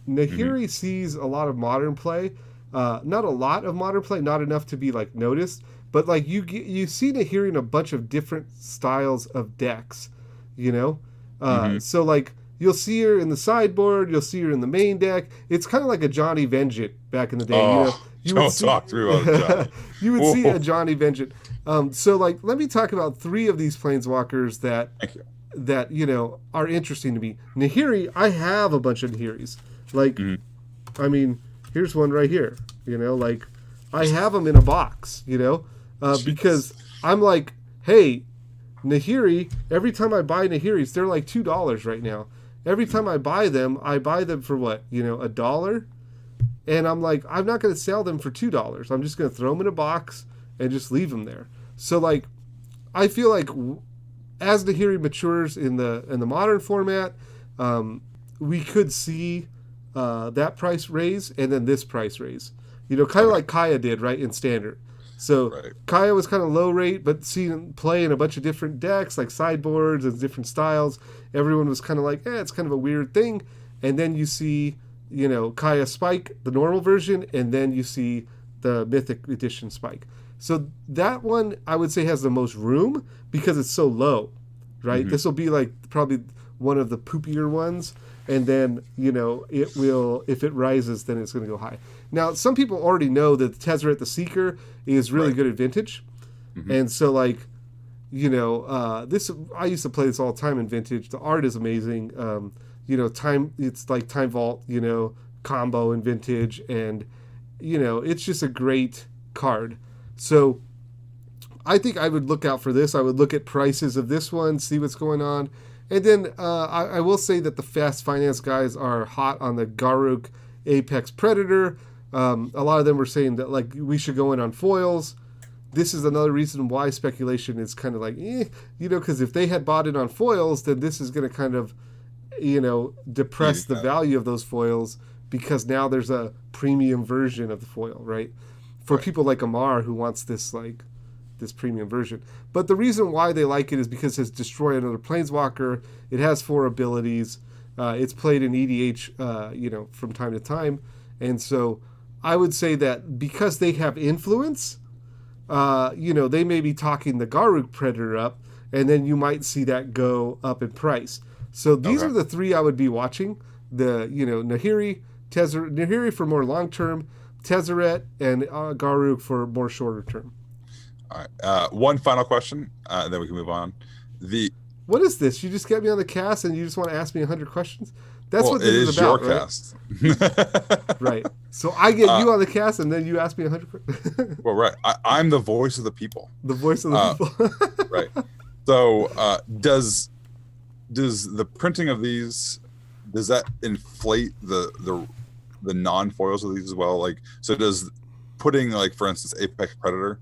Nahiri sees a lot of modern play. Not a lot of modern play, not enough to be like noticed, but like you see Nahiri in a bunch of different styles of decks, So like you'll see her in the sideboard, you'll see her in the main deck. It's kind of like a Johnny Vengeant back in the day. You don't talk through it. You would see a Johnny Vengeant. So like let me talk about 3 of these planeswalkers that Thank you. that are interesting to me. Nahiri, I have a bunch of Nahiris. Like, I mean, here's one right here. Like I have them in a box. Because I'm like, hey, Nahiri. Every time I buy Nahiris, they're like $2 right now. Every time I buy them for what? $1. And I'm like, I'm not going to sell them for $2. I'm just going to throw them in a box and just leave them there. So like, I feel like as Nahiri matures in the modern format, we could see that price raise and then this price raise. Kind of like Kaya did, right, in Standard. So Right. Kaya was kind of low rate, but seeing play in a bunch of different decks, like sideboards and different styles, everyone was kind of like, it's kind of a weird thing. And then you see, Kaya spike, the normal version, and then you see the Mythic Edition spike. So that one, I would say, has the most room because it's so low, right? This will be like probably one of the poopier ones. And then, it will, if it rises, then it's going to go high. Now, some people already know that Tezzeret the Seeker is really good at Vintage. And so, like, this, I used to play this all the time in Vintage. The art is amazing. It's like Time Vault, combo in Vintage. And, it's just a great card. So, I think I would look out for this. I would look at prices of this one, see what's going on. And then I will say that the Fast Finance guys are hot on the Garruk Apex Predator. A lot of them were saying that like we should go in on foils. This is another reason why speculation is kind of like, because if they had bought it on foils, then this is going to kind of, depress the value of those foils because now there's a premium version of the foil, right? For people like Amar who wants this premium version. But the reason why they like it is because it's Destroy Another Planeswalker. It has 4 abilities. It's played in EDH, from time to time. And so I would say that because they have influence, they may be talking the Garruk Predator up, and then you might see that go up in price. So these are the 3 I would be watching. The, Nahiri, Tezzeret, Nahiri for more long-term, Tezzeret, and Garruk for more shorter term. All right. One final question, and then we can move on. What is this? You just get me on the cast and you just want to ask me 100 questions? That's what this is Your about, right? cast. Right. So I get you on the cast and then you ask me 100 questions. Well, right. I'm the voice of the people. The voice of the people. Right. So does the printing of these, does that inflate the non-foils of these as well? Like, so does putting, like, for instance, Apex Predator,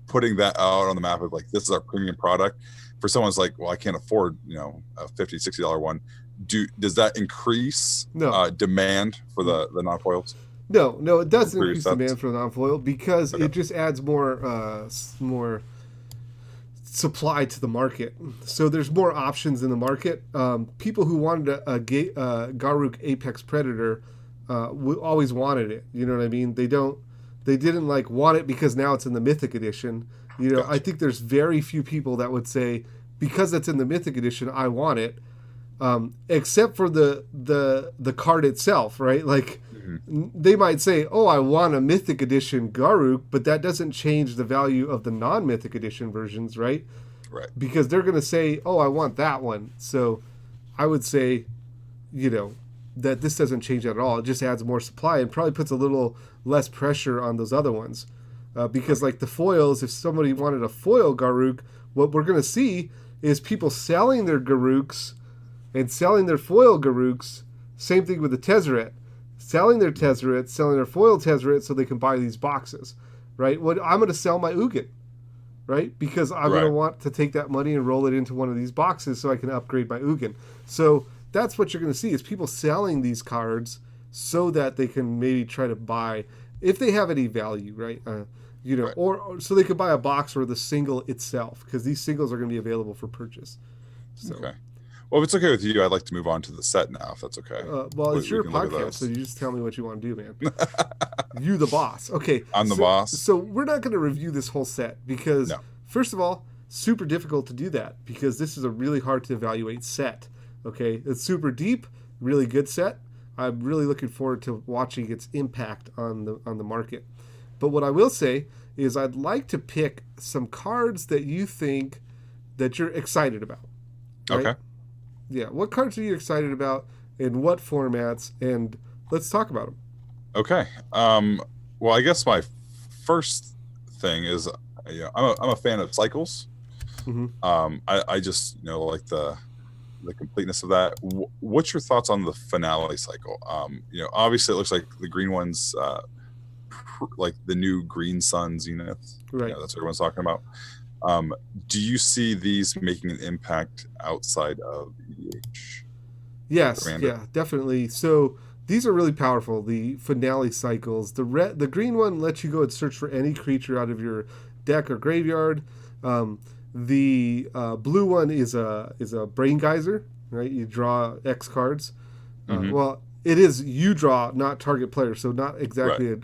putting that out on the map of like, this is our premium product, for someone's like, well, I can't afford, a $50, $60 one. does that increase No. demand for the non-foils No, it doesn't for your increase sets? demand for the non-foil because Okay, it just adds more supply to the market. So there's more options in the market. People who wanted Garruk Apex Predator always wanted it. You know what I mean? They didn't like want it because now it's in the Mythic Edition. You know, I gotcha. think there's very few people that would say because it's in the Mythic Edition, I want it. Except for the card itself, right? Like Hmm. they might say, "Oh, I want a Mythic Edition Garuk," but that doesn't change the value of the non-Mythic Edition versions, right? Right. Because they're going to say, "Oh, I want that one." So I would say, you know, that this doesn't change that at all. It just adds more supply and probably puts a little less pressure on those other ones. Because Right. like the foils, if somebody wanted a foil Garuk, what we're going to see is people selling their Garuks and selling their foil Garuks. Same thing with the Tezzeret. Selling their Tezzeret, selling their foil Tezzeret so they can buy these boxes, right? What I'm going to sell my Ugin, right? Because I'm going to Right. want to take that money and roll it into one of these boxes so I can upgrade my Ugin. So that's what you're going to see is people selling these cards so that they can maybe try to buy if they have any value, right? Right. Or so they could buy a box or the single itself because these singles are going to be available for purchase. So Okay. Well, if it's okay with you, I'd like to move on to the set now, if that's okay. well, it's We your can look at podcast, so those. you just tell me what you want to do, man. You, the boss. Okay, I'm the boss. so we're not going to review this whole set because, No. first of all, super difficult to do that because this is a really hard to evaluate set. Okay, it's super deep, really good set. I'm really looking forward to watching its impact on the market. But what I will say is, I'd like to pick some cards that you think that you're excited about. Right? Okay. Yeah. What cards are you excited about? In what formats? And let's talk about them. Okay. Well, I guess my first thing is, I'm a fan of cycles. Mm-hmm. I just like the completeness of that. What's your thoughts on the finale cycle? Obviously it looks like the green ones, like the new Green Sun Zenith. Right. That's what everyone's talking about. Do you see these making an impact outside of EDH? Yes, Commander. yeah, definitely. So these are really powerful. The finale cycles. The green one lets you go and search for any creature out of your deck or graveyard. The blue one is a brain geyser. Right, you draw X cards. Hmm. Well, it is you draw, not target player. So not Right. exactly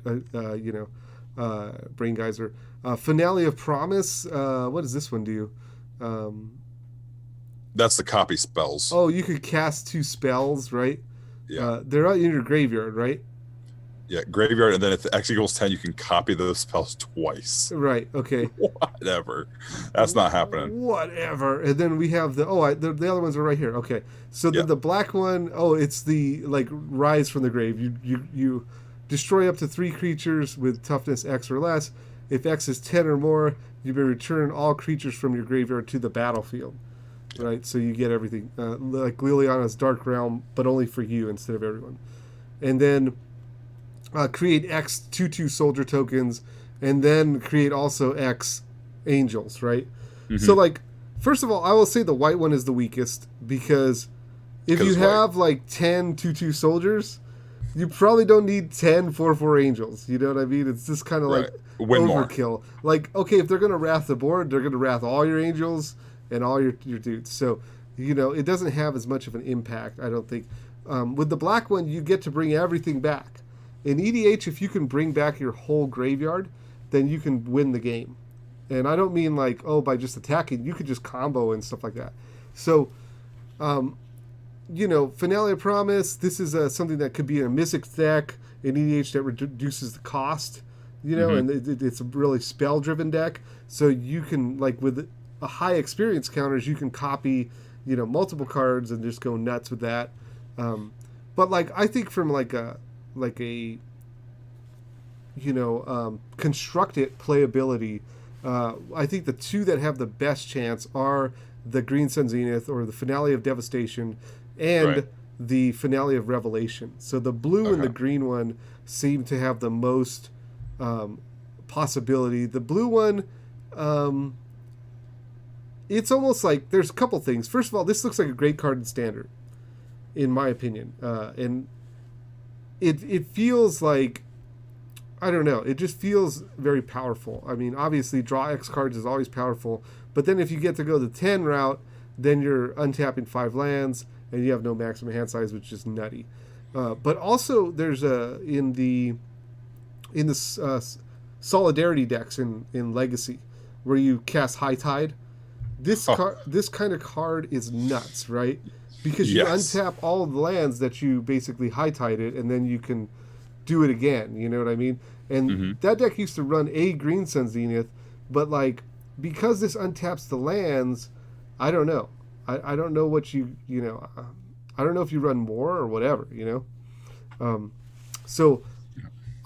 brain geyser. Finale of Promise. What does this one do? Um, That's the copy spells. oh, you could cast 2 spells, right? Yeah. They're out in your graveyard, right? Yeah. Graveyard. And then if the X equals 10, you can copy those spells twice. Right. Okay. Whatever. That's not happening. Whatever. And then we have the other ones are right here. Okay. So Yeah. then the black one, it's the like rise from the grave. You destroy up to 3 creatures with toughness X or less. If X is 10 or more, you may return all creatures from your graveyard to the battlefield. Right. So you get everything like Liliana's Dark Realm, but only for you instead of everyone. And then create X 2/2 soldier tokens, and then create also X angels, right? So, Mhm. like, first of all, I will say the white one is the weakest because if 'Cause you it's white. have like 10 2/2 soldiers, you probably don't need 10 4/4 angels. You know what I mean? It's just kind of Right. like Win more. overkill. Like, okay, if they're going to wrath the board, they're going to wrath all your angels and all your dudes. So, it doesn't have as much of an impact, I don't think. With the black one, you get to bring everything back. In EDH, if you can bring back your whole graveyard, then you can win the game. And I don't mean like, by just attacking. You could just combo and stuff like that. So, Finale of Promise, this is something that could be in a Mystics deck in EDH that reduces the cost, Mhm. and it's a really spell-driven deck. So you can, like, with a high experience counters, you can copy, multiple cards and just go nuts with that. But, like, I think from, like a constructed playability, I think the two that have the best chance are the Green Sun Zenith or the Finale of Devastation and Right. the Finale of Revelation. So the blue and the Okay. green one seem to have the most possibility. The blue one, it's almost like there's a couple things. First of all, this looks like a great card in Standard. in my opinion. And it feels like, I don't know, it just feels very powerful. I mean, obviously, draw X cards is always powerful, but then if you get to go the 10 route, then you're untapping 5 lands, and you have no maximum hand size, which is nutty. But also, there's in the Solidarity decks in Legacy, where you cast High Tide. This kind of card is nuts, right? Because you untap all of the lands that you basically High Tide it, and then you can do it again. You know what I mean? And that deck used to run a Green Sun Zenith, but like because this untaps the lands, I don't know. I don't know what you know. I don't know if you run more or whatever. You know. So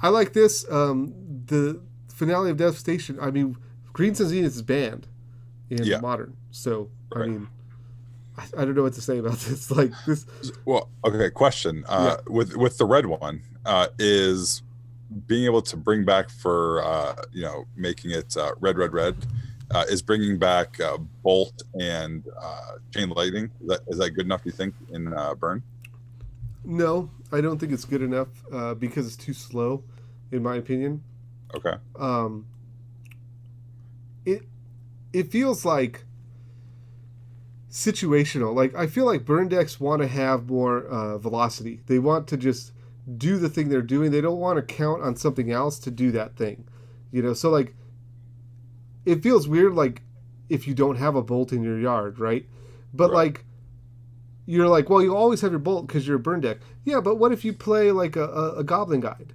I like this. The Finale of Devastation. I mean, Green Sun Zenith is banned in Modern. So I mean, I don't know what to say about this. Like this. Well, okay. Question. With the red one, is being able to bring back for making it red, is bringing back Bolt and Chain Lightning. Is that good enough? You think in Burn? No, I don't think it's good enough because it's too slow, in my opinion. Okay. It feels like situational. Like I feel like burn decks want to have more velocity. They want to just do the thing they're doing. They don't want to count on something else to do that thing. You know, so like it feels weird like if you don't have a bolt in your yard, right? But like you're like, well, you always have your bolt because you're a burn deck. Yeah, but what if you play like a Goblin Guide,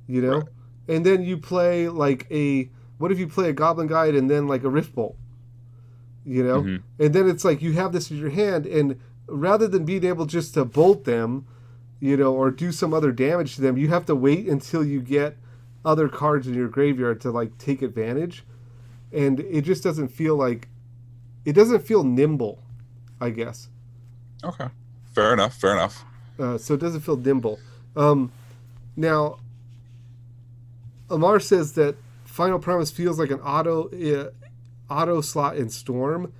you know? Right. And then you play like what if you play a Goblin Guide and then like a Rift Bolt, you know? And then it's like you have this in your hand, and rather than being able just to bolt them, you know, or do some other damage to them, you have to wait until you get other cards in your graveyard to like take advantage. And it just doesn't feel nimble, I guess. Okay. Fair enough. So it doesn't feel nimble. Now, Amar says that Final Promise feels like an auto slot in Storm.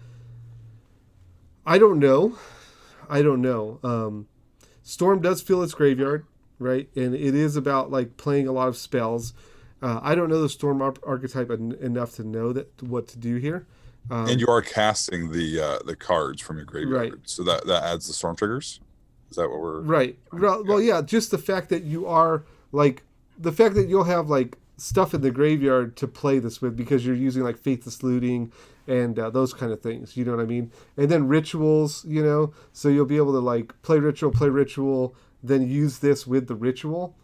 I don't know. Storm does fill its graveyard, right? And it is about like playing a lot of spells. I don't know the Storm archetype enough to know what to do here. And you are casting the cards from your graveyard, right? So that adds the Storm triggers. Is that what we're right? Well, yeah. Just the fact that you are like the fact that you'll have like stuff in the graveyard to play this with because you're using like Faithless Looting and those kind of things. You know what I mean? And then rituals, you know, so you'll be able to like play ritual, then use this with the ritual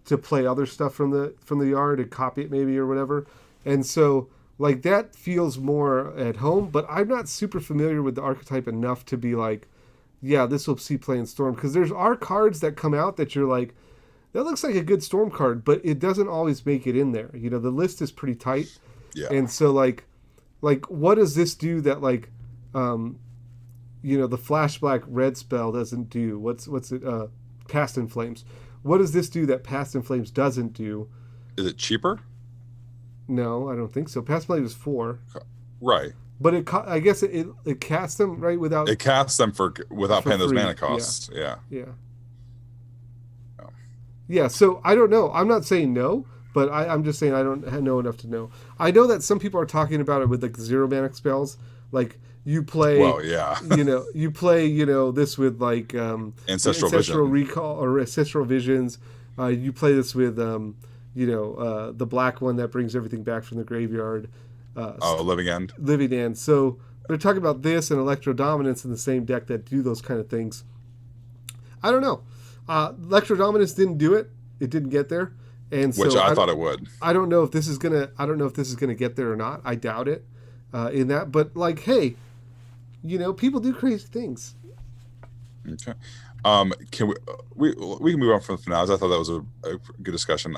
to play other stuff from the yard and copy it maybe or whatever. And so like that feels more at home, but I'm not super familiar with the archetype enough to be like, yeah, this will see play in Storm, because there's cards that come out that you're like, that looks like a good Storm card, but it doesn't always make it in there. You know, the list is pretty tight. Yeah. And so like what does this do that like the Flash Black red spell doesn't do? What's it Past in Flames. What does this do that Past in Flames doesn't do? Is it cheaper? No, I don't think so. Past in Flames is 4. Right. But I guess it casts them right without. It casts them without paying those mana costs. Yeah. Yeah. So I don't know. I'm not saying no, but I'm just saying I don't know enough to know. I know that some people are talking about it with like 0 mana spells, like you play. Well, yeah. you play this with like Ancestral Recall or Ancestral Visions. You play this with the black one that brings everything back from the graveyard. Living End. Living End. So they're talking about this and Electro Dominance in the same deck that do those kind of things. I don't know. Electro Dominance didn't do it. It didn't get there, and so which I thought it would. I don't know if this is gonna get there or not. I doubt it. In that, but like, hey, people do crazy things. Okay. Can we can move on from the finales? I thought that was a good discussion.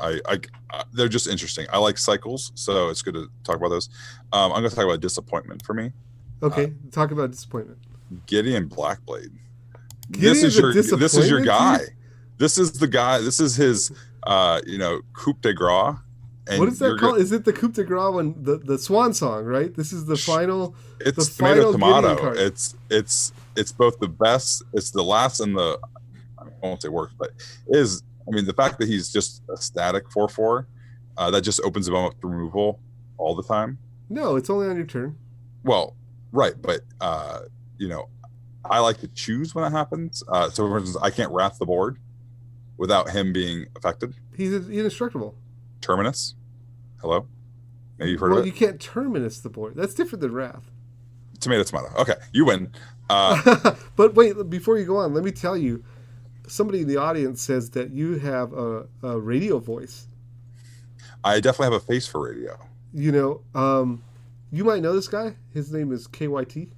They're just interesting. I like cycles, so it's good to talk about those. I'm going to talk about disappointment for me. Okay, talk about disappointment. Gideon Blackblade. This is your guy. This is the guy. This is his coup de grace. And what is that called? Is it the coup de grace one? The swan song, right? This is the final. It's the final tomato. Card. It's both the best. It's the last and the won't say works, but is, I mean, the fact that he's just a static 4/4, that just opens him up to removal all the time. No, it's only on your turn. Well, right, but you know, I like to choose when that happens. So, for instance, I can't wrath the board without him being affected. He's indestructible. Terminus. Hello. Maybe you've heard of it. You can't terminus the board. That's different than wrath. Tomato. Okay, you win. But wait, before you go on, let me tell you. Somebody in the audience says that you have a radio voice. I definitely have a face for radio. You know, you might know this guy. His name is KYT.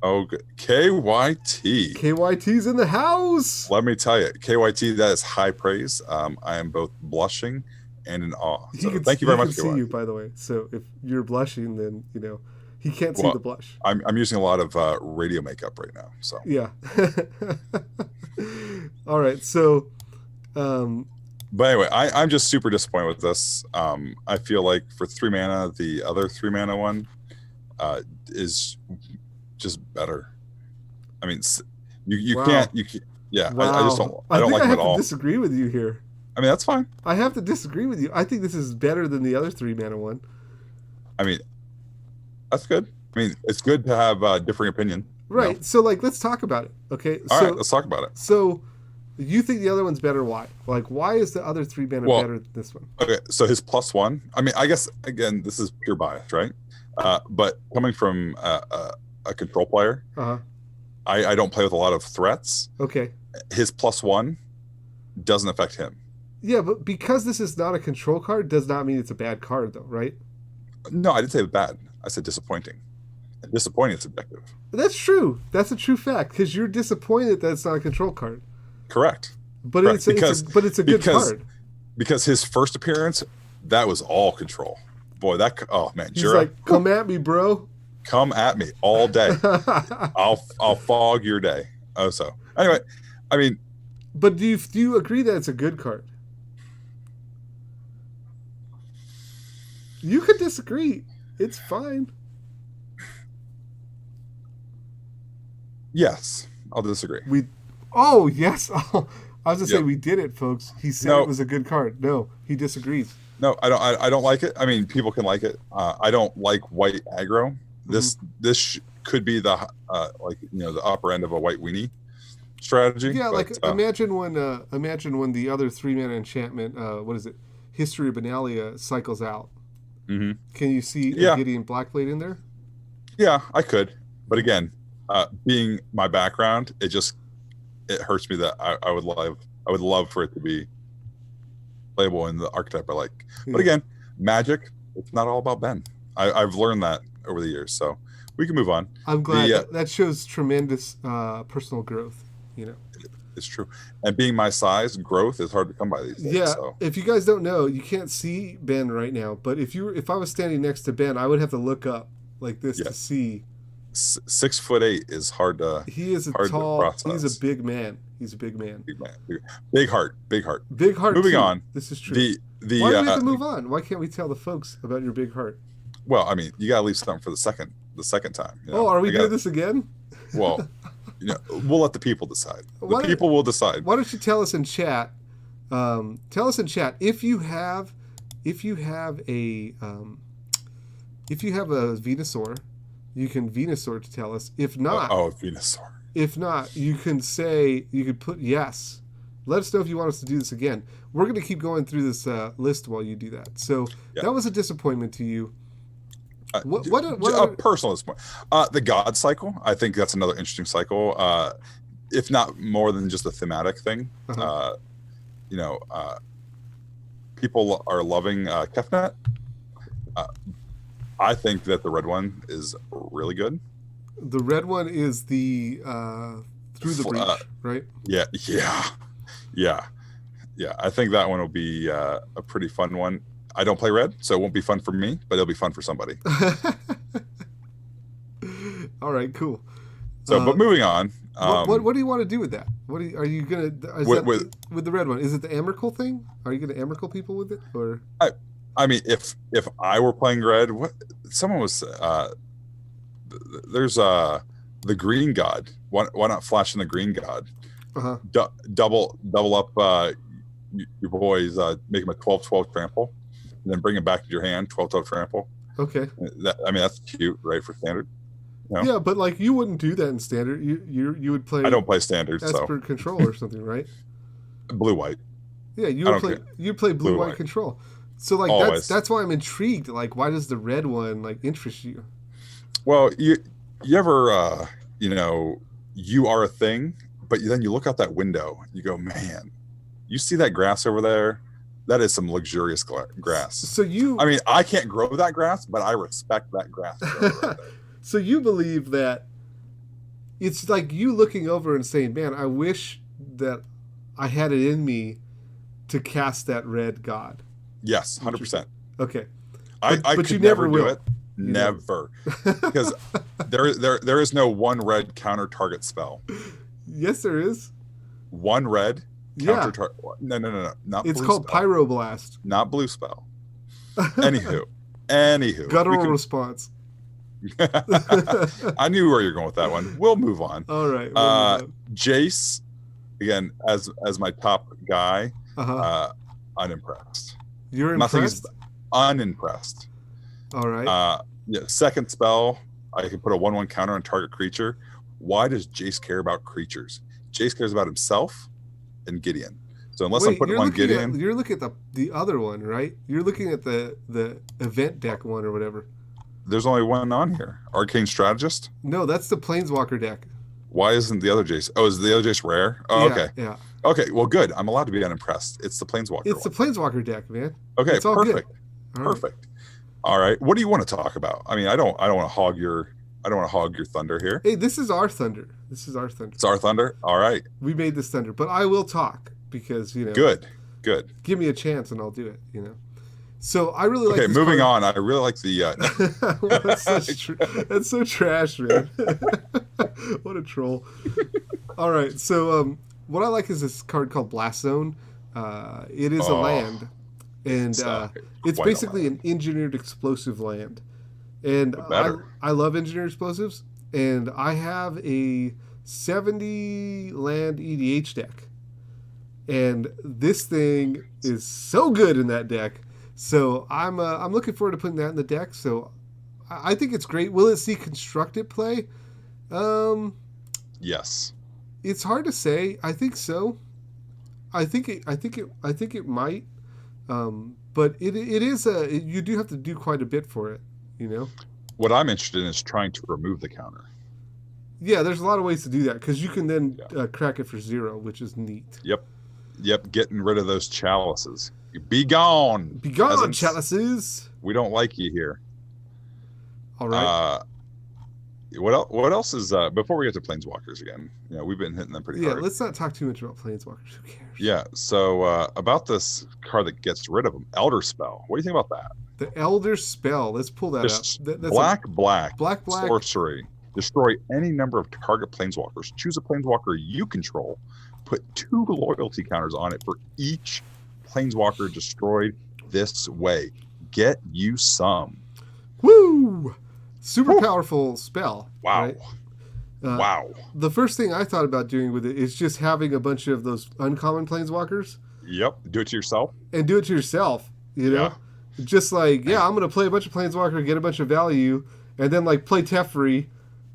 Oh, good. KYT. KYT's in the house. Let me tell you, KYT, that is high praise. I am both blushing and in awe. So thank you very much. He can see you, by the way. So if you're blushing, then you know he can't see the blush. I'm using a lot of radio makeup right now. So yeah. All right. So. But anyway, I'm just super disappointed with this. I feel like for 3 mana, the other 3 mana one is just better. I mean, you can't. Yeah, wow. I just don't. I don't like him at all. I have to disagree with you here. I mean, that's fine. I have to disagree with you. I think this is better than the other 3 mana one. I mean, that's good. I mean, it's good to have a differing opinion. Right. You know? So, like, let's talk about it. Okay. All right, let's talk about it. So, you think the other one's better? Why? Like, why is the other 3 mana better than this one? Okay, so his +1. I mean, I guess again, this is pure bias, right? But coming from a control player, I don't play with a lot of threats. Okay. His +1 doesn't affect him. Yeah, but because this is not a control card, does not mean it's a bad card, though, right? No, I didn't say bad. I said disappointing. And disappointing is subjective. That's true. That's a true fact because you're disappointed that it's not a control card. Correct. But it's a good card. Because his first appearance, that was all control. Boy, oh man, he's like, come at me, bro. Come at me all day. I'll fog your day. Oh, so anyway, I mean, but do you agree that it's a good card? You could disagree. It's fine. Yes, I'll disagree. Oh, yes. Oh, I was going to say we did it, folks. He said it was a good card. No, he disagrees. No, I don't like it. I mean, people can like it. I don't like white aggro. This could be the the upper end of a white weenie strategy. Yeah, but, imagine when the other 3 mana enchantment, what is it? History of Benalia cycles out. Mm-hmm. Can you see a Gideon Blackblade in there? Yeah, I could. But again, being my background, it hurts me that I would love for it to be playable in the archetype I like. Yeah. But again, Magic, it's not all about Ben. I've learned that over the years, so we can move on. I'm glad that shows tremendous personal growth. You know, it's true. And being my size, growth is hard to come by these days. Yeah. So. If you guys don't know, you can't see Ben right now, but if I was standing next to Ben, I would have to look up like this to see. 6'8" is hard to. He is tall. He's a big man. He's a big man. Big heart. Moving on. This is true. Why do we have to move on? Why can't we tell the folks about your big heart? Well, I mean, you gotta leave something for the second time. You know? Oh, are we doing this again? Well, we'll let the people decide. People will decide. Why don't you tell us in chat? Tell us in chat if you have a Venusaur. You can Venusaur to tell us. If not, Venusaur. If not, you could put yes. Let us know if you want us to do this again. We're going to keep going through this list while you do that. So that was a disappointment to you. What a personal disappointment. The God cycle. I think that's another interesting cycle. If not more than just a thematic thing. People are loving Kefnet. I think that the red one is really good. The red one is the Through the Breach, right? Yeah. I think that one will be a pretty fun one. I don't play red, so it won't be fun for me, but it'll be fun for somebody. All right, cool. So, but moving on. What do you want to do with that? Are you gonna with the red one? Is it the Emrakul thing? Are you gonna Emrakul people with it, or? I mean, if I were playing red, someone was there's the Green God. Why not flash in the Green God? Uh-huh. double up your boys, make them a 12-12 trample, and then bring them back to your hand, 12-12 trample. Okay. That's cute, right, for standard. Yeah, but like you wouldn't do that in standard. You would play. I don't play standard, Esper control or something, right? Blue-white. Yeah, you play blue-white control. So like that's why I'm intrigued. Like, why does the red one like interest you? Well, you ever you are a thing, but then you look out that window, you go, man, you see that grass over there? That is some luxurious grass. So I can't grow that grass, but I respect that grass. So you believe that it's like you looking over and saying, man, I wish that I had it in me to cast that red god. Yes, 100%. Okay. I could never do it. Never. Because there is no one red counter target spell. Yes, there is. One red counter target. No. Not it's blue called spell. Pyroblast. Not blue spell. Anywho. Guttural response. I knew where you're going with that one. We'll move on. All right. Jace, again, as my top guy, unimpressed. You're Nothing impressed? is unimpressed. All right. Second spell, I can put a 1/1 counter on target creature. Why does Jace care about creatures? Jace cares about himself and Gideon. So unless I'm putting on Gideon, you're looking at the other one, right? You're looking at the event deck one or whatever. There's only one on here. Arcane Strategist? No, that's the Planeswalker deck. Why isn't the other Jace? Oh, is the other Jace rare? Oh, yeah, okay. Yeah. Okay, well, good. I'm allowed to be unimpressed. It's the Planeswalker. It's the Planeswalker deck, man. Okay, it's all perfect. Good. Perfect. All right. What do you want to talk about? I mean, I don't want to hog your thunder here. Hey, this is our thunder. It's our thunder. All right. We made this thunder, but I will talk because Good. Give me a chance and I'll do it. So I really like. Okay, moving on. I really like the. That's so trash, man. What a troll. All right, so what I like is this card called Blast Zone. It is a land, and it's basically an engineered explosive land. And I love engineered explosives, and I have a 70 land EDH deck, and this thing is so good in that deck. So I'm looking forward to putting that in the deck. So I think it's great. Will it see constructed play? Yes. It's hard to say. I think so. I think it might. But it is you do have to do quite a bit for it. What I'm interested in is trying to remove the counter. Yeah, there's a lot of ways to do that because you can then crack it for 0, which is neat. Yep. Getting rid of those chalices. Be gone. Be gone, chalices. We don't like you here. All right. What else is before we get to Planeswalkers again? We've been hitting them pretty hard. Yeah, let's not talk too much about Planeswalkers. Who cares? Yeah. So about this card that gets rid of them, Elder Spell. What do you think about that? The Elder Spell. Let's pull that up. That's black sorcery. Destroy any number of target Planeswalkers. Choose a Planeswalker you control. Put 2 loyalty counters on it for each Planeswalker destroyed this way. Get you some. Woo! Super powerful spell. Wow. Right? Wow. The first thing I thought about doing with it is just having a bunch of those uncommon Planeswalkers. Yep. Do it to yourself. And do it to yourself. Yeah. Just like, I'm going to play a bunch of Planeswalker, get a bunch of value, and then like play Teferi,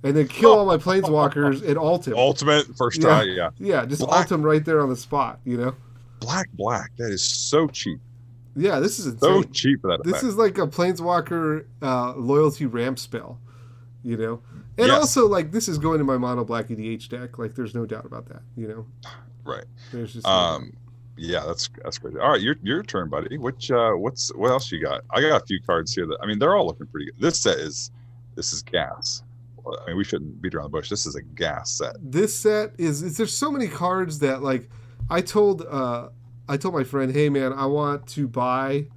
and then kill all my Planeswalkers and ult him. Ultimate first try, yeah. Yeah, just ult him right there on the spot, Black. That is so cheap. Yeah, this is insane. So cheap for that effect. This is like a Planeswalker loyalty ramp spell, And Yes. also, like, this is going to my mono black EDH deck. Like, there's no doubt about that, Right. There's just yeah, that's great. All right, your turn, buddy. What else you got? I got a few cards here that they're all looking pretty good. This set is gas. I mean, we shouldn't beat around the bush. This is a gas set. This set is there's so many cards that like I told my friend, hey man, I want to buy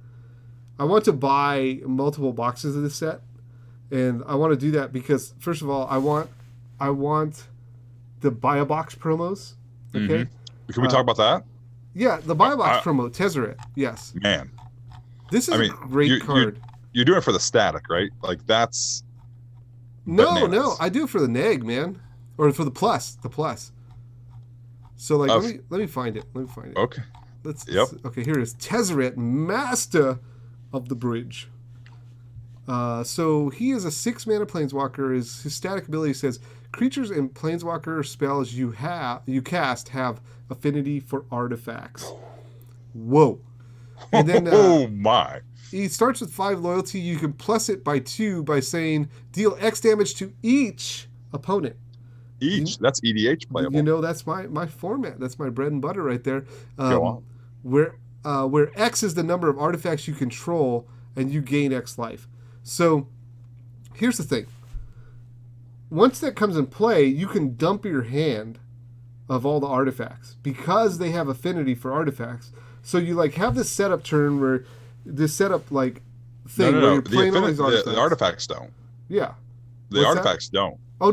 multiple boxes of this set, and I want to do that because first of all, I want the buy a box promos. Okay, Can we talk about that? Yeah, the buy a box promo, Tezzeret. Yes, man, this is a great card. You're doing it for the static, right? Like that's. No, I do it for the neg, man, or for the plus. So like, Of let me find it. Let me find it. okay. Yep. Okay, here it is. Tezzeret, Master of the Bridge. So he is a 6-mana planeswalker. His static ability says creatures and planeswalker spells you cast have affinity for artifacts. Whoa. And then Oh my. he starts with 5 loyalty. You can plus it by 2 by saying deal X damage to each opponent. That's EDH playable. You know, that's my format. That's my bread and butter right there. Go on. Where X is the number of artifacts you control and you gain X life. So here's the thing. Once that comes in play, you can dump your hand of all the artifacts because they have affinity for artifacts. So you like have this setup turn where this setup like thing where you're playing all these artifacts. The artifacts don't. Yeah. The artifacts don't. Oh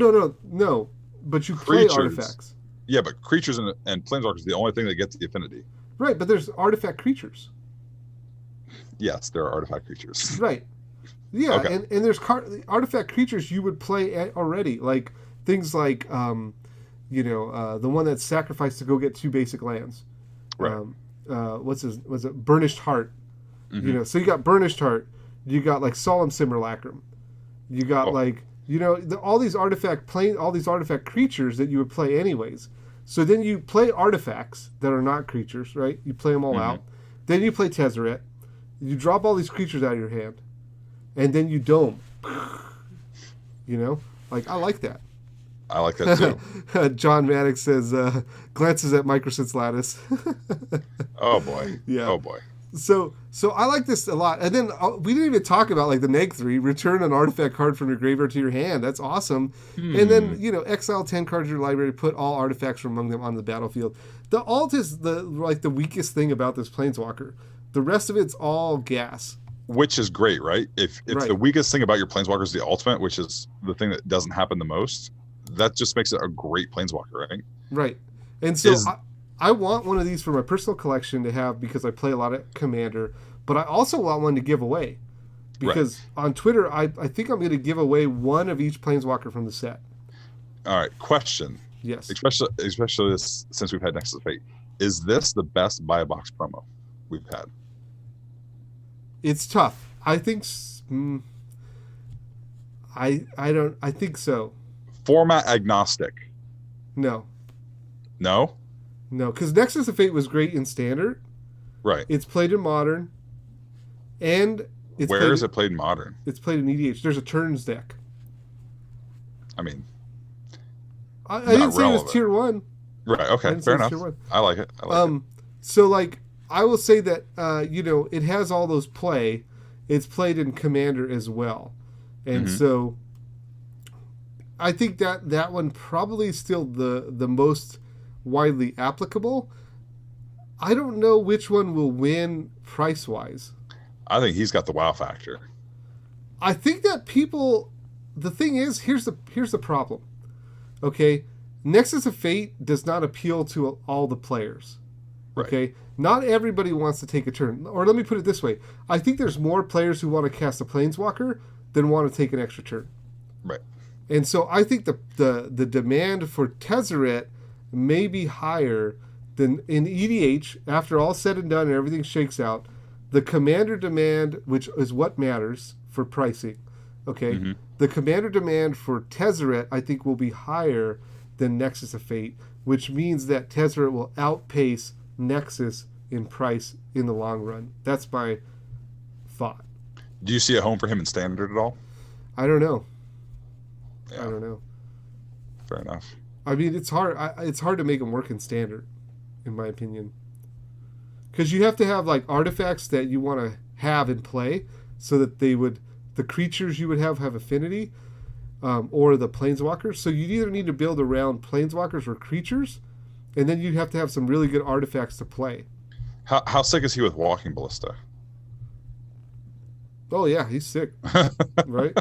no. But you play artifacts. Yeah, but creatures and planeswalkers are the only thing that gets the affinity. Right, but there's artifact creatures. Yes, there are artifact creatures. Right. Yeah, okay. and there's artifact creatures you would play already, like things like, the one that's sacrificed to go get 2 basic lands. Right. Was it Burnished Heart? Mm-hmm. So you got Burnished Heart, you got like Solemn Simulacrum, you got all these artifact creatures that you would play anyways. So then you play artifacts that are not creatures, right? You play them all out. Then you play Tezzeret. You drop all these creatures out of your hand. And then you dome. I like that. I like that too. John Maddox says, glances at Microsense Lattice. Oh boy. Yeah. Oh boy. So I like this a lot. And then we didn't even talk about like the neg 3, return an artifact card from your graveyard to your hand. That's awesome. And then, exile 10 cards in your library, put all artifacts from among them on the battlefield. The alt is the weakest thing about this Planeswalker. The rest of it's all gas. Which is great, right? If right. The weakest thing about your planeswalker is the ultimate, which is the thing that doesn't happen the most, that just makes it a great planeswalker, right? Right. And so I want one of these for my personal collection to have because I play a lot of Commander, but I also want one to give away. Because on Twitter, I think I'm going to give away one of each planeswalker from the set. All right. Question. Yes. Especially this, since we've had Nexus of Fate. Is this the best buy a box promo we've had? It's tough. I think. I think so. Format agnostic. No. No. No, because Nexus of Fate was great in Standard. Right. It's played in Modern, and where is it played in Modern? It's played in EDH. There's a turns deck. I mean, I didn't say it was tier 1. Right. Okay. Fair enough. I like it. So like. I will say that, it has all those play. It's played in Commander as well. And so I think that one probably is still the most widely applicable. I don't know which one will win price-wise. I think he's got the wow factor. I think that the thing is, here's the problem. Okay? Nexus of Fate does not appeal to all the players. Right. Okay? Not everybody wants to take a turn. Or let me put it this way. I think there's more players who want to cast a Planeswalker than want to take an extra turn. Right. And so I think the demand for Tezzeret may be higher than in EDH. After all said and done and everything shakes out, the Commander demand, which is what matters for pricing, okay? The Commander demand for Tezzeret, I think, will be higher than Nexus of Fate, which means that Tezzeret will outpace Nexus in price in the long run. That's my thought. Do you see a home for him in Standard at all? I don't know. Yeah. I don't know. Fair enough. I mean, it's hard. It's hard to make him work in Standard, in my opinion, because you have to have like artifacts that you want to have in play, so that the creatures you would have affinity, or the planeswalkers. So you either need to build around planeswalkers or creatures. And then you'd have to have some really good artifacts to play. How sick is he with Walking Ballista? Oh, yeah, he's sick. Right?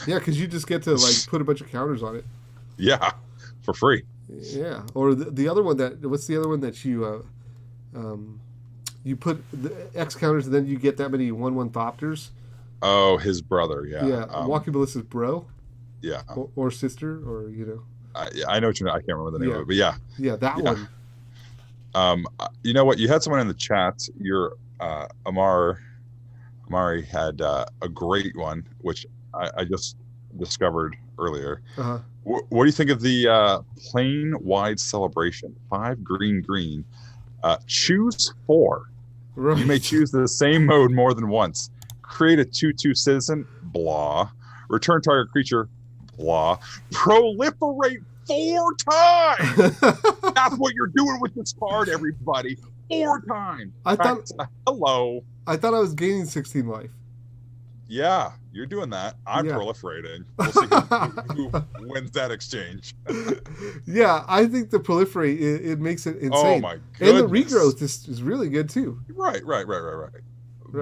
Yeah, because you just get to like put a bunch of counters on it. Yeah, for free. Yeah. Or the other one what's the other one that you put the X counters and then you get that many 1/1 Thopters? Oh, his brother, yeah. Yeah, Walking Ballista's bro. Yeah. Or sister, or, I know what you're. I can't remember the name of it, but yeah, that yeah. one. You know what? You had someone in the chat. Your Amari had a great one, which I just discovered earlier. Uh-huh. What do you think of the plain wide celebration? 5 green. Choose 4. Right. You may choose the same mode more than once. Create a 2/2 citizen. Blah. Return target creature. Blah. Proliferate 4 times. That's what you're doing with this card, everybody. 4 times. Hello. I thought I was gaining 16 life. Yeah, you're doing that. I'm proliferating. We'll see who wins that exchange. Yeah, I think the proliferate, it makes it insane. Oh my goodness. And the regrowth is really good too. Right.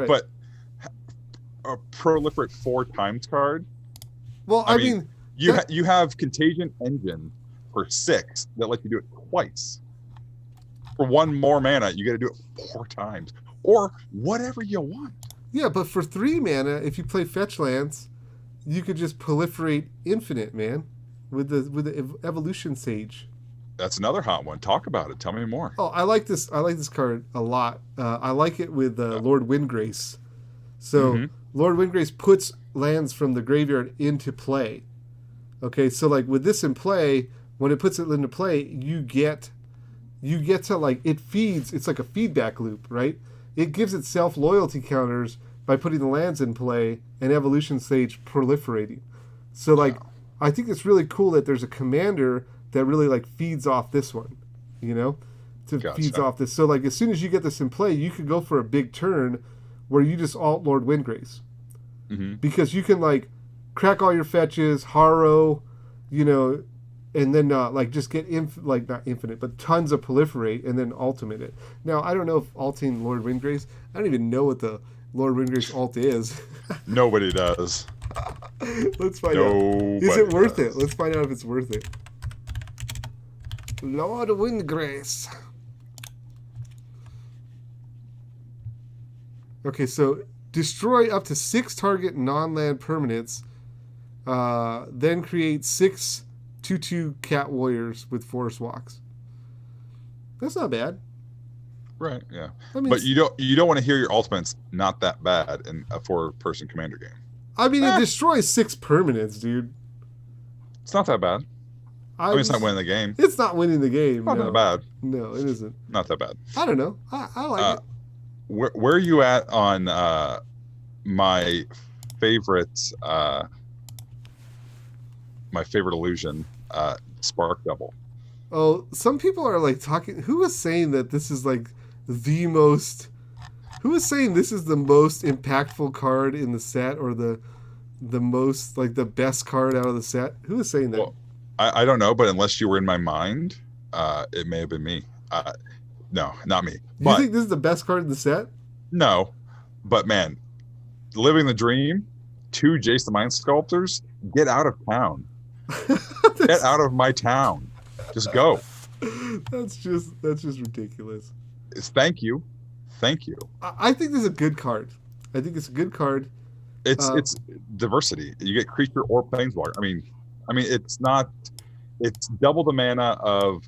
But a proliferate 4 times card. Well, I mean you have Contagion Engine for 6 that lets you do it twice. For 1 more mana, you got to do it 4 times, or whatever you want. Yeah, but for 3 mana, if you play fetch lands, you could just proliferate infinite, man, with the Evolution Sage. That's another hot one. Talk about it. Tell me more. Oh, I like this card a lot. I like it with Lord Windgrace. So Lord Windgrace puts lands from the graveyard into play. Okay, so like with this in play, when it puts it into play, you get to like, it feeds. It's like a feedback loop, right? It gives itself loyalty counters by putting the lands in play and Evolution Sage proliferating. So like, I think it's really cool that there's a commander that really like feeds off this one, feeds off this. So like, as soon as you get this in play, you could go for a big turn where you just alt Lord Windgrace. Because you can like crack all your fetches, Harrow, and then like just get not infinite, but tons of proliferate, and then ultimate it. Now I don't know if alting Lord Windgrace. I don't even know what the Lord Windgrace alt is. Nobody does. Let's find out. Is it worth it? Let's find out if it's worth it. Lord Windgrace. Okay, so destroy up to 6 target non-land permanents. Then create 6 2/2 cat warriors with forest walks. That's not bad. Right, yeah. I mean, but you don't want to hear your ultimates not that bad in a 4-person commander game. I mean, it destroys 6 permanents, dude. It's not that bad. I mean, it's not winning the game. It's not winning the game. Not that bad. No, it isn't. Not that bad. I don't know. I like it. Where are you at on my favorite illusion, Spark Double? Oh, some people are like talking. Who was saying that this is like the most? Who was saying this is the most impactful card in the set, or the most like the best card out of the set? Who was saying that? Well, I don't know, but unless you were in my mind, it may have been me. No, not me. You think this is the best card in the set? No, but man, living the dream. 2 Jace the Mind Sculptors. Get out of town. Get out of my town. Just go. That's just ridiculous. Thank you. I think this is a good card. I think it's a good card. It's diversity. You get creature or planeswalker. I mean, it's not. It's double the mana of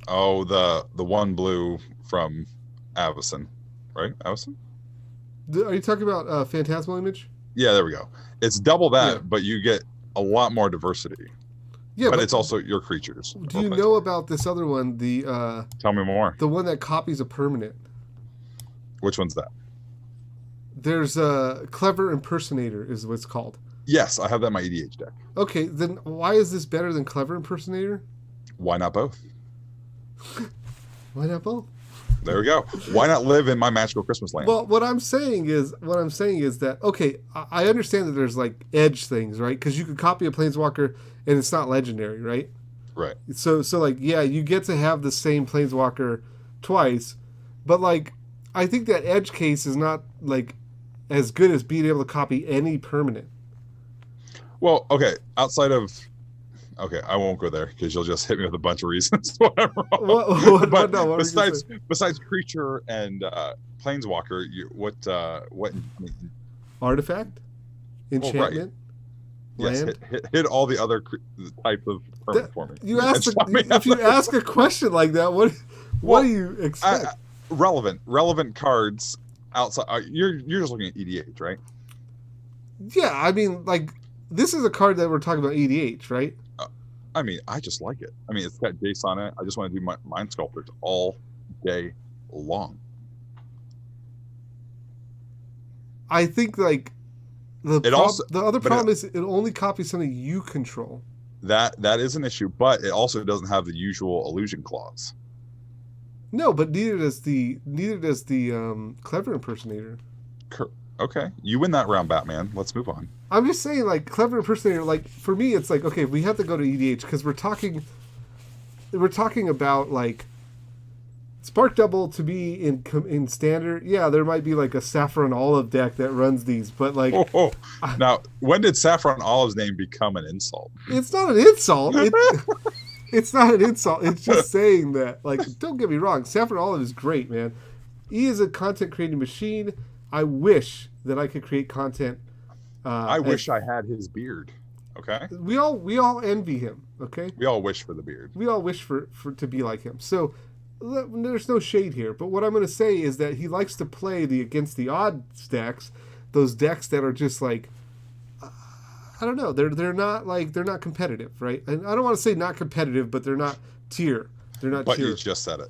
the 1 blue from Avacyn, right? Avacyn? Are you talking about Phantasmal Image? Yeah, there we go. It's double that, but you get a lot more diversity. Yeah, but it's also your creatures. Do you know about this other one? Tell me more. The one that copies a permanent. Which one's that? There's a Clever Impersonator is what it's called. Yes, I have that in my EDH deck. Okay, then why is this better than Clever Impersonator? Why not both? Why not both? There we go. Why not live in my magical Christmas land? Well, what I'm saying is that, okay, I understand that there's like edge things, right? Because you could copy a Planeswalker and it's not legendary, right? Right. So like, yeah, you get to have the same Planeswalker twice, but like, I think that edge case is not like as good as being able to copy any permanent. Well, okay, okay, I won't go there because you'll just hit me with a bunch of reasons. Whatever. Besides creature and planeswalker, what artifact, enchantment? Yes, Land. hit all the other types of permanent for me. You ask if you ask a question like that, what do you expect? Relevant cards outside. You're just looking at EDH, right? Yeah, I mean, like, this is a card that we're talking about EDH, right? I mean, I just like it. I mean, it's got Jace on it. I just want to do my Mind Sculptors all day long. I think, like, the other problem is it only copies something you control. That is an issue, but it also doesn't have the usual illusion clause. No, but neither does the Clever Impersonator. Okay, you win that round, Batman. Let's move on. I'm just saying, like, Clever Impersonator, like, for me, it's like, okay, we have to go to EDH because we're talking about, like, Spark Double to be in standard. Yeah, there might be like a Saffron Olive deck that runs these, but like, now when did Saffron Olive's name become an insult? It's not an insult. It's not an insult. It's just saying that, like, don't get me wrong, Saffron Olive is great, man. He is a content creating machine. I wish that I could create content. I wish I had his beard. Okay. We all envy him. Okay. We all wish for the beard. We all wish for to be like him. So there's no shade here. But what I'm going to say is that he likes to play the against the odds decks, those decks that are just like, I don't know. They're not competitive, right? And I don't want to say not competitive, but they're not tier. They're not. But tier. you just said it.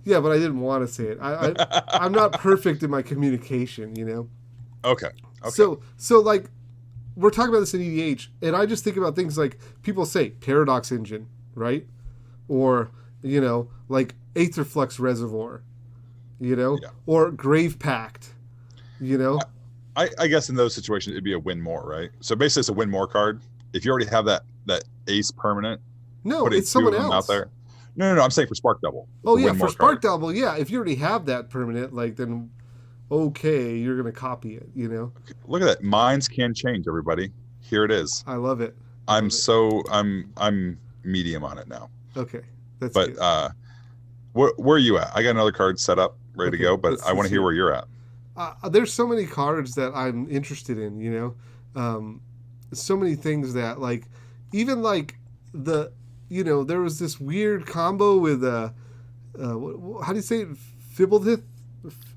Yeah, but I didn't want to say it. I'm not perfect in my communication, you know. Okay. So like, we're talking about this in EDH, and I just think about things like people say Paradox Engine, right? Or, you know, like Aetherflux Reservoir, you know, or Grave Pact, you know. I guess in those situations it'd be a win more, right? So basically, it's a win more card. If you already have that ace permanent, no, it's someone else out there. No. I'm saying for Spark Double. Oh yeah, for Spark Double, yeah. If you already have that permanent, like, then okay, you're gonna copy it, you know. Okay, look at that. Minds can change, everybody. Here it is. I love it. I'm medium on it now. Okay, that's but good. Where are you at? I got another card set up, ready to go, but I want to hear where you're at. There's so many cards that I'm interested in, you know. So many things that, like, even like you know, there was this weird combo with how do you say it? Fibblethip?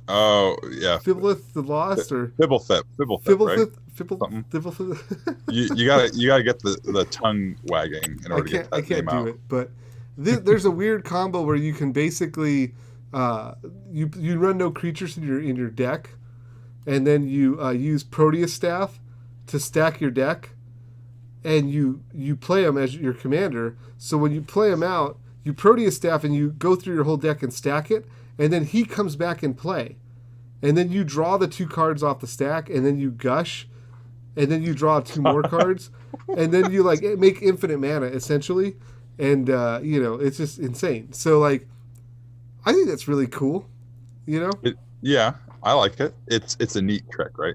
Oh yeah, Fibbleth the Lost or Fibblethip, right? Fibblethip. you gotta get the tongue wagging in order to get that name out. I can't do it, but there's a weird combo where you can basically you run no creatures in your deck, and then you use Proteus Staff to stack your deck, and you play them as your commander. So when you play them out, you Proteus Staff and you go through your whole deck and stack it, and then he comes back in play, and then you draw the 2 cards off the stack, and then you gush, and then you draw 2 more cards, and then you like make infinite mana essentially, and you know, it's just insane. So like, I think that's really cool, you know. Yeah, I like it. It's a neat trick, right?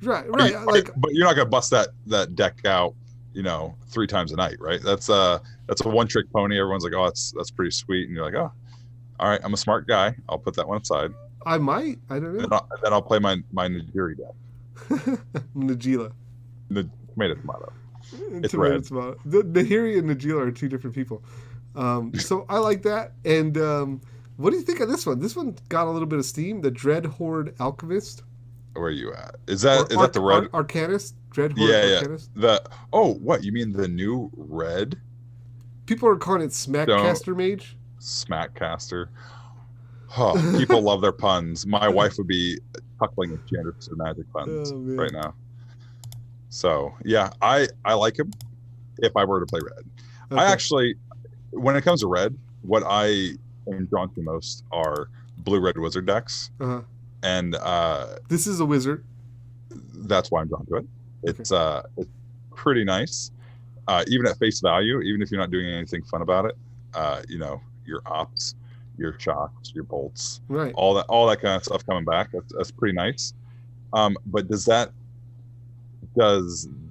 Right. But you're not gonna bust that deck out, you know, 3 times a night, right? That's a one trick pony. Everyone's like, oh, that's pretty sweet, and you're like, oh, all right, I'm a smart guy. I'll put that one aside. I might. I don't know. Then I'll play my Najiri deck. Najila. Tomato. It's tomato, red. Tomato. The Nahiri and Najila are 2 different people. So I like that. And what do you think of this one? This one got a little bit of steam. The Dread Horde Alchemist. Where are you at? Is that the red Arcanist? Dread Horde Arcanist? What you mean the new red? People are calling it Smackcaster Mage. Smackcaster. Oh, people love their puns. My wife would be chuckling if she understood magic puns right now. So yeah, I like him if I were to play red. Okay. I actually, when it comes to red, what I am drawn to most are blue-red wizard decks. Uh-huh. And this is a wizard. That's why I'm drawn to it. It's pretty nice. Even at face value, even if you're not doing anything fun about it, you know, your ops, your shocks, your bolts, right? All that kind of stuff coming back. That's pretty nice. But does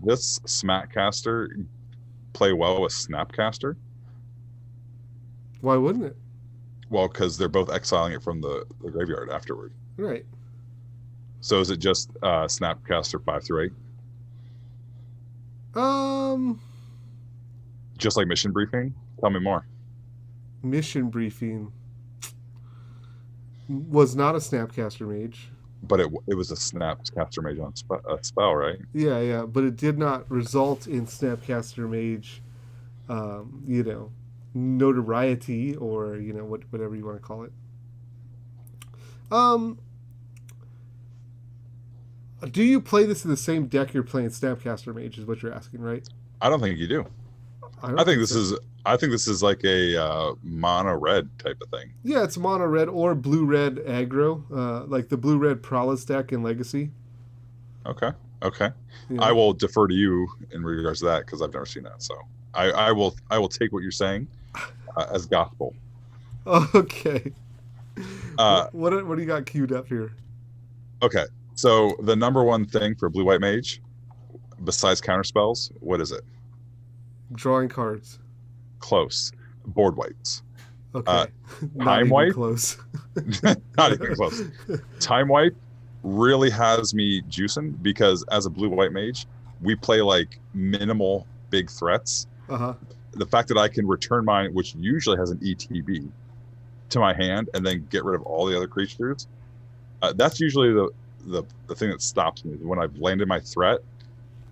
this Smackcaster play well with Snapcaster? Why wouldn't it? Well, because they're both exiling it from the graveyard afterward. Right. So is it just Snapcaster 5 through 8? Um, Just like mission briefing? Tell me more. mission briefing was not a Snapcaster Mage. But it was a Snapcaster Mage on a spell, right? Yeah, yeah, but it did not result in Snapcaster Mage, you know, notoriety or whatever you want to call it. Do you play this in the same deck you're playing Snapcaster Mage? Is what you're asking, right? I don't think you do. I think so. I think this is like a mono red type of thing. Yeah, it's mono red or blue red aggro, like the blue red Prowess deck in Legacy. Okay. Yeah. I will defer to you in regards to that because I've never seen that. So I will take what you're saying as gospel. Okay. What do you got queued up here? Okay. So the number one thing for blue white mage, besides counter spells, what is it? Drawing cards. Close. Board wipes. Okay. Time wipe. Close. Not even close. Time wipe really has me juicing because as a blue white mage, we play like minimal big threats. The fact that I can return mine, which usually has an ETB, to my hand and then get rid of all the other creatures, that's usually the thing that stops me. When I've landed my threat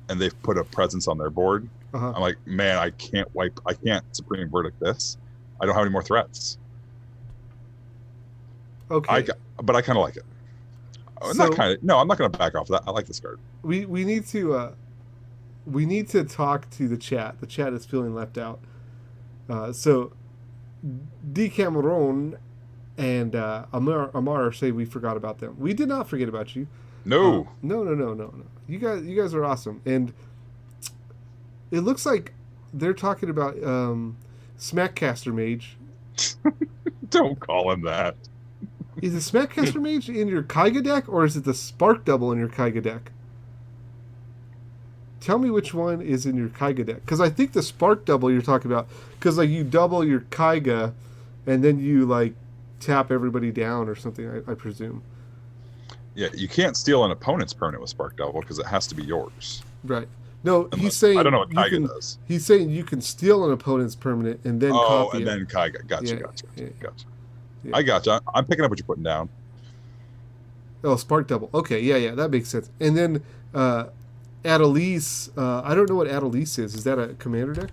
and they've put a presence on their board, I'm like, man, I can't Supreme Verdict this. I don't have any more threats. Okay. But I kind of like it. I'm not going to back off of that. I like this card. We need to talk to the chat. The chat is feeling left out. So D Cameron and Amar say we forgot about them. We did not forget about you. No. No. You guys are awesome. And it looks like they're talking about Smackcaster Mage. Don't call him that. Is the Smackcaster Mage in your Kaiga deck, or is it the Spark Double in your Kaiga deck? Tell me which one is in your Kaiga deck. Because I think the Spark Double you're talking about, because like you double your Kaiga, and then you like tap everybody down or something, I presume. Yeah, you can't steal an opponent's permanent with Spark Double because it has to be yours. Right. No, he's saying I don't know what Kaiga does. He's saying you can steal an opponent's permanent and then copy it. Then Kaiga. Gotcha. Yeah. I gotcha. I'm picking up what you're putting down. Oh, Spark Double. Okay, yeah, that makes sense. And then Adelice. I don't know what Adelice is. Is that a commander deck?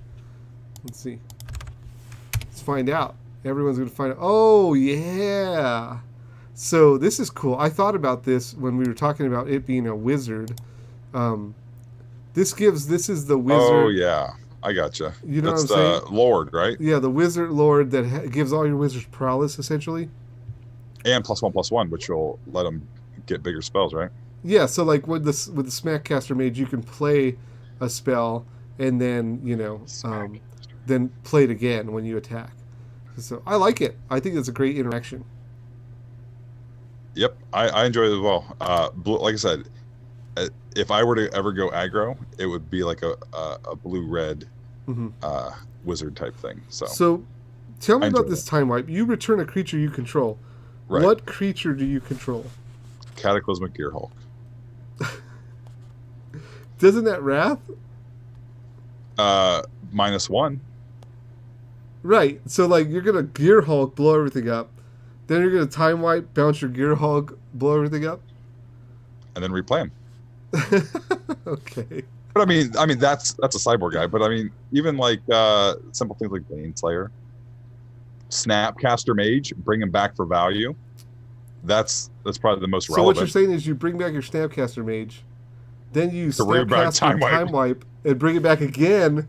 Let's see. Let's find out. Everyone's going to find out. Oh, yeah. So this is cool. I thought about this when we were talking about it being a wizard. This is the wizard. Oh, yeah. I gotcha. You know That's what I'm saying? Lord, right? Yeah, the wizard lord that gives all your wizards prowess, essentially. And +1/+1, which will let them get bigger spells, right? Yeah, so like with the Smackcaster Mage, you can play a spell and then, then play it again when you attack. So I like it. I think it's a great interaction. Yep, I enjoy it as well. Like I said, if I were to ever go aggro, it would be like a blue-red wizard type thing. So tell me about this time wipe. You return a creature you control. Right. What creature do you control? Cataclysmic Gearhulk. Doesn't that wrath? -1. Right. So like you're gonna Gearhulk, blow everything up. Then you're gonna time wipe, bounce your Gearhulk, blow everything up, and then replay him. Okay. But I mean that's a cyborg guy. But I mean even like simple things like Baneslayer, Snapcaster Mage, bring him back for value. That's probably the most relevant. So what you're saying is you bring back your Snapcaster Mage, then you Snapcaster time wipe and bring it back again.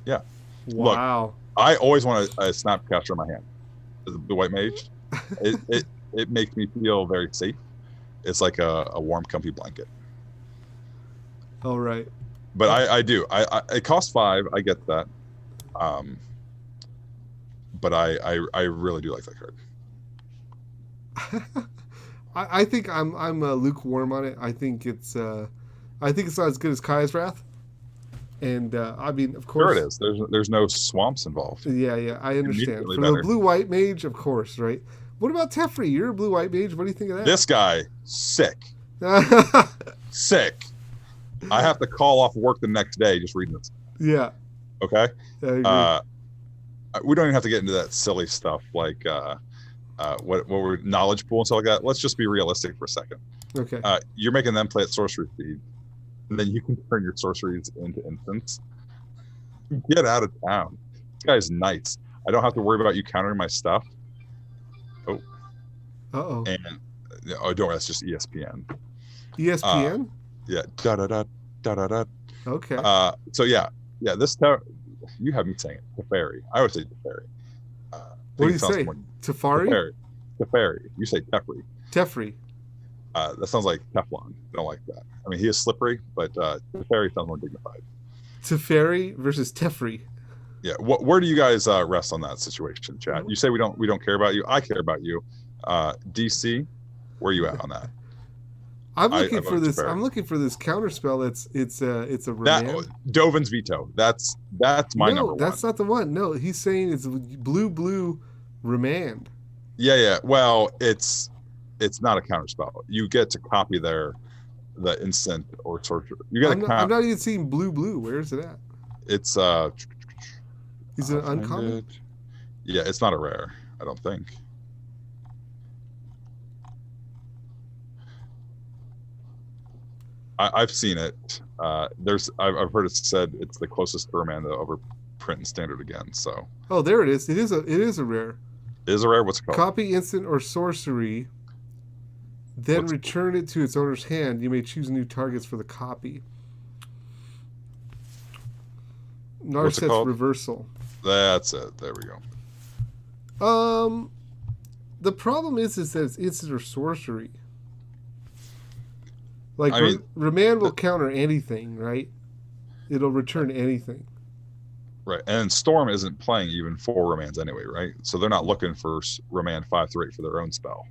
Yeah. Wow. Look, I always want a Snapcaster in my hand as the white mage. It makes me feel very safe. It's like a warm, comfy blanket. All right. But I do. It costs 5. I get that. But I really do like that card. I think I'm lukewarm on it. I think it's not as good as Kaya's Wrath. And I mean, of course, sure it is. There's no swamps involved. Yeah, I understand. For the blue-white mage, of course, right? What about Teferi? You're a blue-white mage. What do you think of that? This guy, sick. Sick. I have to call off work the next day just reading this. Yeah. Okay. I agree. We don't even have to get into that silly stuff like what were knowledge pool and stuff like that. Let's just be realistic for a second. Okay. You're making them play at sorcery speed, and then you can turn your sorceries into instants. Get out of town. This guy's nice. I don't have to worry about you countering my stuff. Oh. Uh-oh. And don't worry, that's just ESPN. ESPN? Yeah. Da da da da da da. Okay. So yeah. This you have me saying it. Teferi. I always say Teferi. What do you say? Tefari? Teferi. You say Tefri. Tefri. That sounds like Teflon. I don't like that. I mean, he is slippery, but Teferi sounds more dignified. Teferi versus Tefri. Yeah. Where do you guys rest on that situation, Chad? You say we don't care about you. I care about you. DC, where are you at on that? I'm looking for this. I'm looking for this counterspell. It's a remand. Dovin's veto. That's my number one. No, that's not the one. No, he's saying it's blue remand. Yeah. Well, it's not a counterspell. You get to copy the instant or sorcerer. You get. I'm not even seeing blue. Where is it at? It's Is it uncommon? Yeah, it's not a rare. I don't think. I've seen it. I've heard it said it's the closest to remand they'll ever print in standard again. So. Oh, there it is. It is a rare. It is a rare. What's it called? Copy instant or sorcery. Then return it to its owner's hand. You may choose new targets for the copy. Narset's Reversal. That's it. There we go. The problem is that it's instant or sorcery. Like, remand will counter anything, right? It'll return anything. Right. And Storm isn't playing even 4 remands anyway, right? So they're not looking for remand 5 through 8 for their own spell.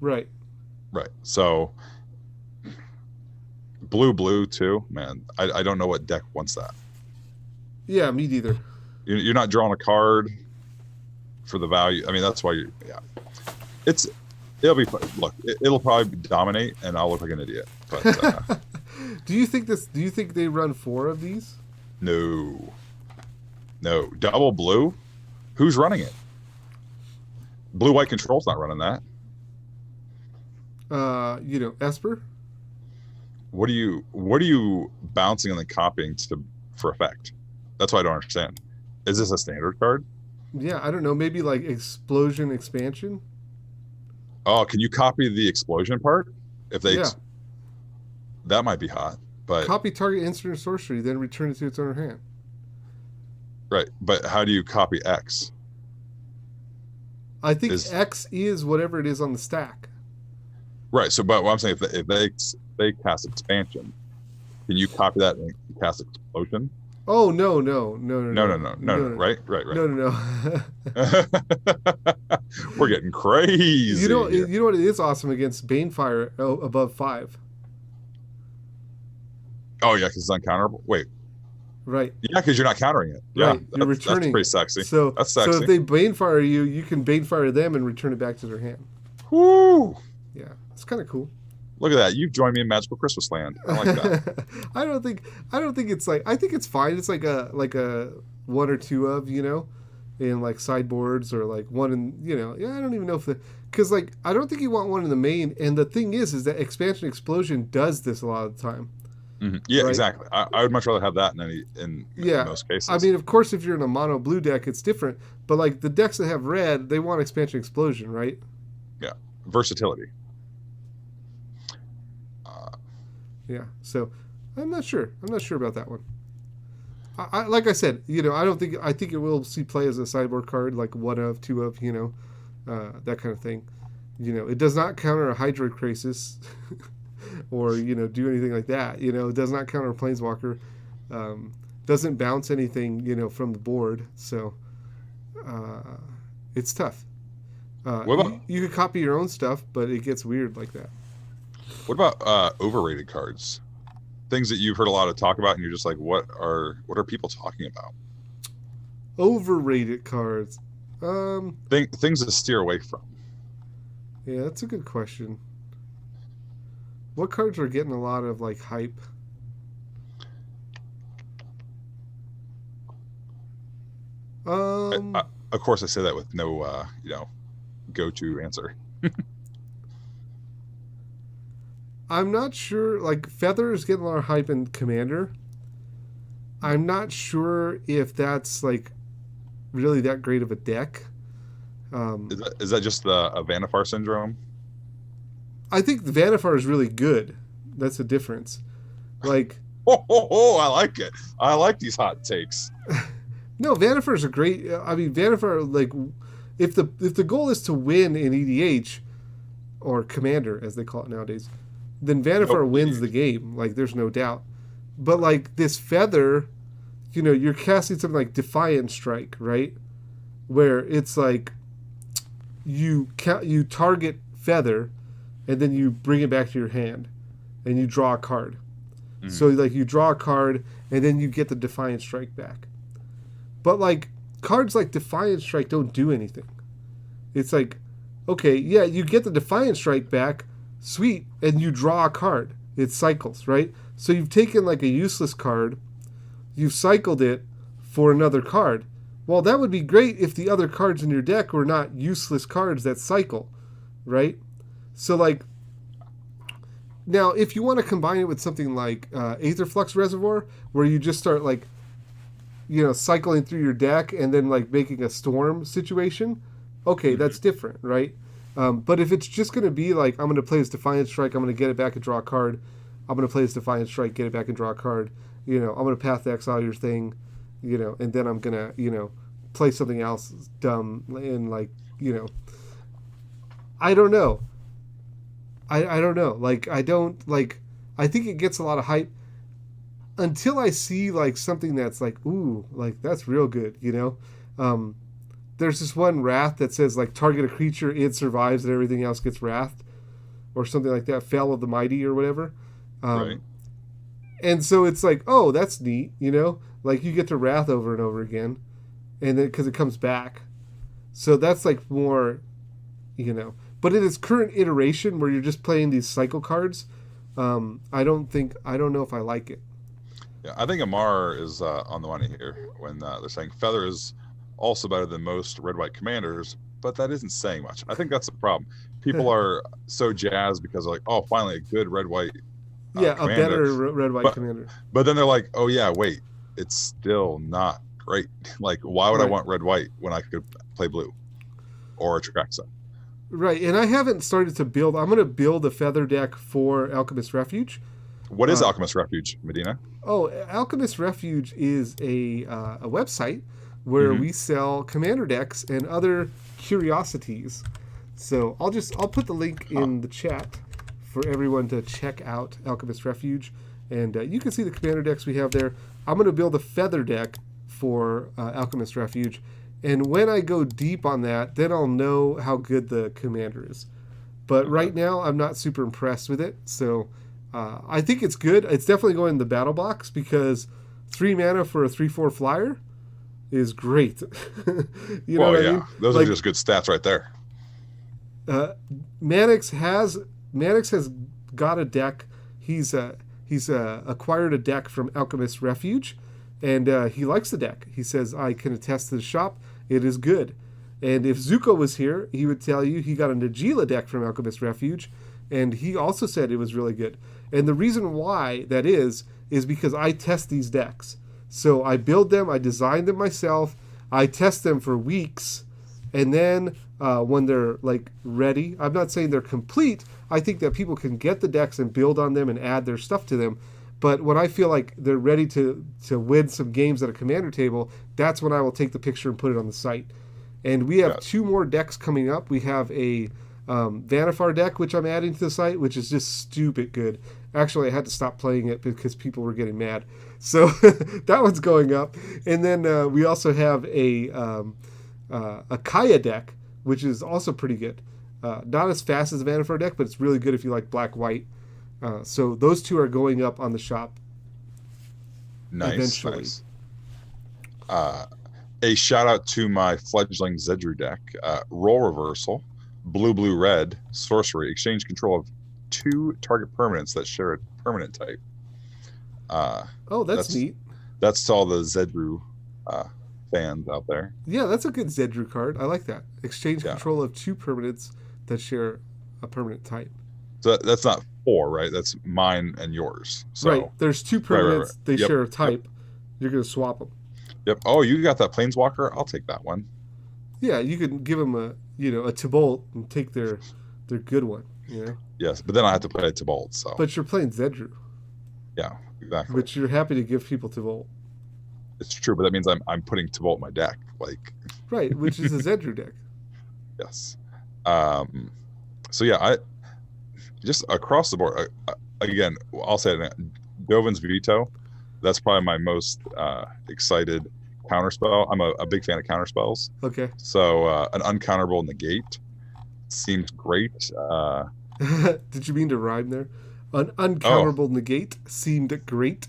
Right. So blue too, man. I don't know what deck wants that. Yeah, me neither. You're not drawing a card for the value. I mean, that's why it'll be fun. Look, it'll probably dominate, and I'll look like an idiot. But do you think they run 4 of these? No. Double blue. Who's running it? Blue white control's not running that. Esper. What are you bouncing and then copying for effect? That's what I don't understand. Is this a standard card? Yeah, I don't know. Maybe like Explosion Expansion. Oh, can you copy the explosion part? That might be hot. But copy target instant or sorcery, then return it to its owner hand. Right, but how do you copy X? I think X is whatever it is on the stack. Right. So, but what I'm saying, if they cast expansion, can you copy that and cast explosion? Oh no! Right. No. We're getting crazy. You know what? It is awesome against Banefire above 5. Oh yeah, because it's uncounterable. Wait. Right. Yeah, because you're not countering it. Yeah, right. You're returning. That's pretty sexy. So that's sexy. So if they Banefire you, you can Banefire them and return it back to their hand. Woo! Yeah, it's kind of cool. Look at that! You've joined me in Magical Christmas Land. I like that. I don't think it's like. I think it's fine. It's like a 1 or 2 of in like sideboards or like one in Yeah, I don't even know because like I don't think you want one in the main. And the thing is that Expansion Explosion does this a lot of the time. Mm-hmm. Yeah, right? Exactly. I would much rather have that in most cases. I mean, of course, if you're in a mono blue deck, it's different. But like the decks that have red, they want Expansion Explosion, right? Yeah, versatility. Yeah, so I'm not sure. about that one. I like I said, I think it will see play as a sideboard card, like 1 of, 2 of, that kind of thing. It does not counter a Hydroid Krasis or, do anything like that. It does not counter a Planeswalker. Doesn't bounce anything, from the board. So it's tough. You could copy your own stuff, but it gets weird like that. What about overrated cards? Things that you've heard a lot of talk about, and you're just like, what are people talking about? Overrated cards. Things to steer away from. Yeah, that's a good question. What cards are getting a lot of like hype? Um, Of course, I say that with no, go-to answer. I'm not sure. Like Feather is getting a lot of hype in Commander. I'm not sure if that's like really that great of a deck. Is that just the Vanifar syndrome? I think the Vanifar is really good. That's the difference. Like, I like it. I like these hot takes. no, Vanifar is a great. I mean, Vanifar like, if the goal is to win in EDH or Commander as they call it nowadays, then Vanifar Nope. wins the game. Like, there's no doubt. But like this Feather, you're casting something like Defiant Strike, right? Where it's like you target Feather, and then you bring it back to your hand, and you draw a card. Mm. So like you draw a card, and then you get the Defiant Strike back. But like cards like Defiant Strike don't do anything. It's like, okay, yeah, you get the Defiant Strike back, sweet, and you draw a card. It cycles, right? So you've taken like a useless card, you've cycled it for another card. Well, that would be great if the other cards in your deck were not useless cards that cycle, right? So like, now if you want to combine it with something like Aetherflux Reservoir, where you just start like, cycling through your deck and then like making a storm situation, okay, that's different, right? But if it's just going to be like, I'm going to play this Defiant Strike, I'm going to get it back and draw a card, I'm going to play this Defiant Strike, get it back and draw a card, I'm going to Path to Exile your thing, and then I'm going to, play something else dumb and like, I don't know. I don't know. Like, I don't, like, I think it gets a lot of hype until I see like something that's like, ooh, like that's real good, There's this one wrath that says like target a creature, it survives and everything else gets wrathed, or something like that. Fell of the Mighty or whatever. Right. And so it's like, oh, that's neat, like you get to wrath over and over again, and then because it comes back, so that's like more, But in its current iteration, where you're just playing these cycle cards, I don't know if I like it. Yeah, I think Amar is on the money here when they're saying Feather is also better than most red-white commanders, but that isn't saying much. I think that's the problem. People are so jazzed because they're like, oh, finally a good red-white yeah, commander. A better red-white commander. But then they're like, oh yeah, wait, it's still not great. Like, why would I want red-white when I could play blue or Atraxa? Right, and I haven't started to build. I'm going to build a Feather deck for Alchemist Refuge. What is Alchemist Refuge, Medina? Oh, Alchemist Refuge is a website where we sell commander decks and other curiosities. So I'll put the link in the chat for everyone to check out Alchemist Refuge, and you can see the commander decks we have there. I'm going to build a Feather deck for Alchemist Refuge, and when I go deep on that, then I'll know how good the commander is. But right now, I'm not super impressed with it, so I think it's good. It's definitely going in the battle box because 3 mana for a 3/4 flyer is great. You know what I mean? Those are just good stats right there. Mannix has got a deck. He's acquired a deck from Alchemist Refuge, and he likes the deck. He says, I can attest to the shop. It is good. And if Zuko was here, he would tell you he got a Najeela deck from Alchemist Refuge, and he also said it was really good. And the reason why that is because I test these decks. So I build them, I design them myself, I test them for weeks, and then when they're like ready, I'm not saying they're complete. I think that people can get the decks and build on them and add their stuff to them. But when I feel like they're ready to win some games at a commander table, that's when I will take the picture and put it on the site. And we have 2 more decks coming up. We have a Vanifar deck, which I'm adding to the site, which is just stupid good. Actually, I had to stop playing it because people were getting mad. So that one's going up. And then we also have a Kaya deck, which is also pretty good. Not as fast as the Vanifar deck, but it's really good if you like black-white. So those 2 are going up on the shop. Nice. A shout out to my fledgling Zedru deck. Role reversal, blue, red, sorcery, exchange control of 2 target permanents that share a permanent type. Oh, that's neat. That's to all the Zedru fans out there. Yeah, that's a good Zedru card. I like that. Exchange Yeah. control of 2 permanents that share a permanent type. So that's not 4, right? That's mine and yours. So, right. There's 2 permanents. Right. They share a type. Yep. You're going to swap them. Yep. Oh, you got that Planeswalker? I'll take that one. Yeah, you can give them a Tibalt and take their good one. You know. Yes, but then I have to play Tibalt. So. But you're playing Zedru. Yeah, exactly. Which you're happy to give people Tibalt. It's true, but that means I'm putting Tibalt in my deck, like. Right, which is a Zedru deck. Yes. So yeah, I just across the board. Again, I'll say it. Dovin's Veto. That's probably my most excited counterspell. I'm a big fan of counterspells. Okay. So an uncounterable negate seems great. Did you mean to rhyme there? An uncounterable negate seemed great.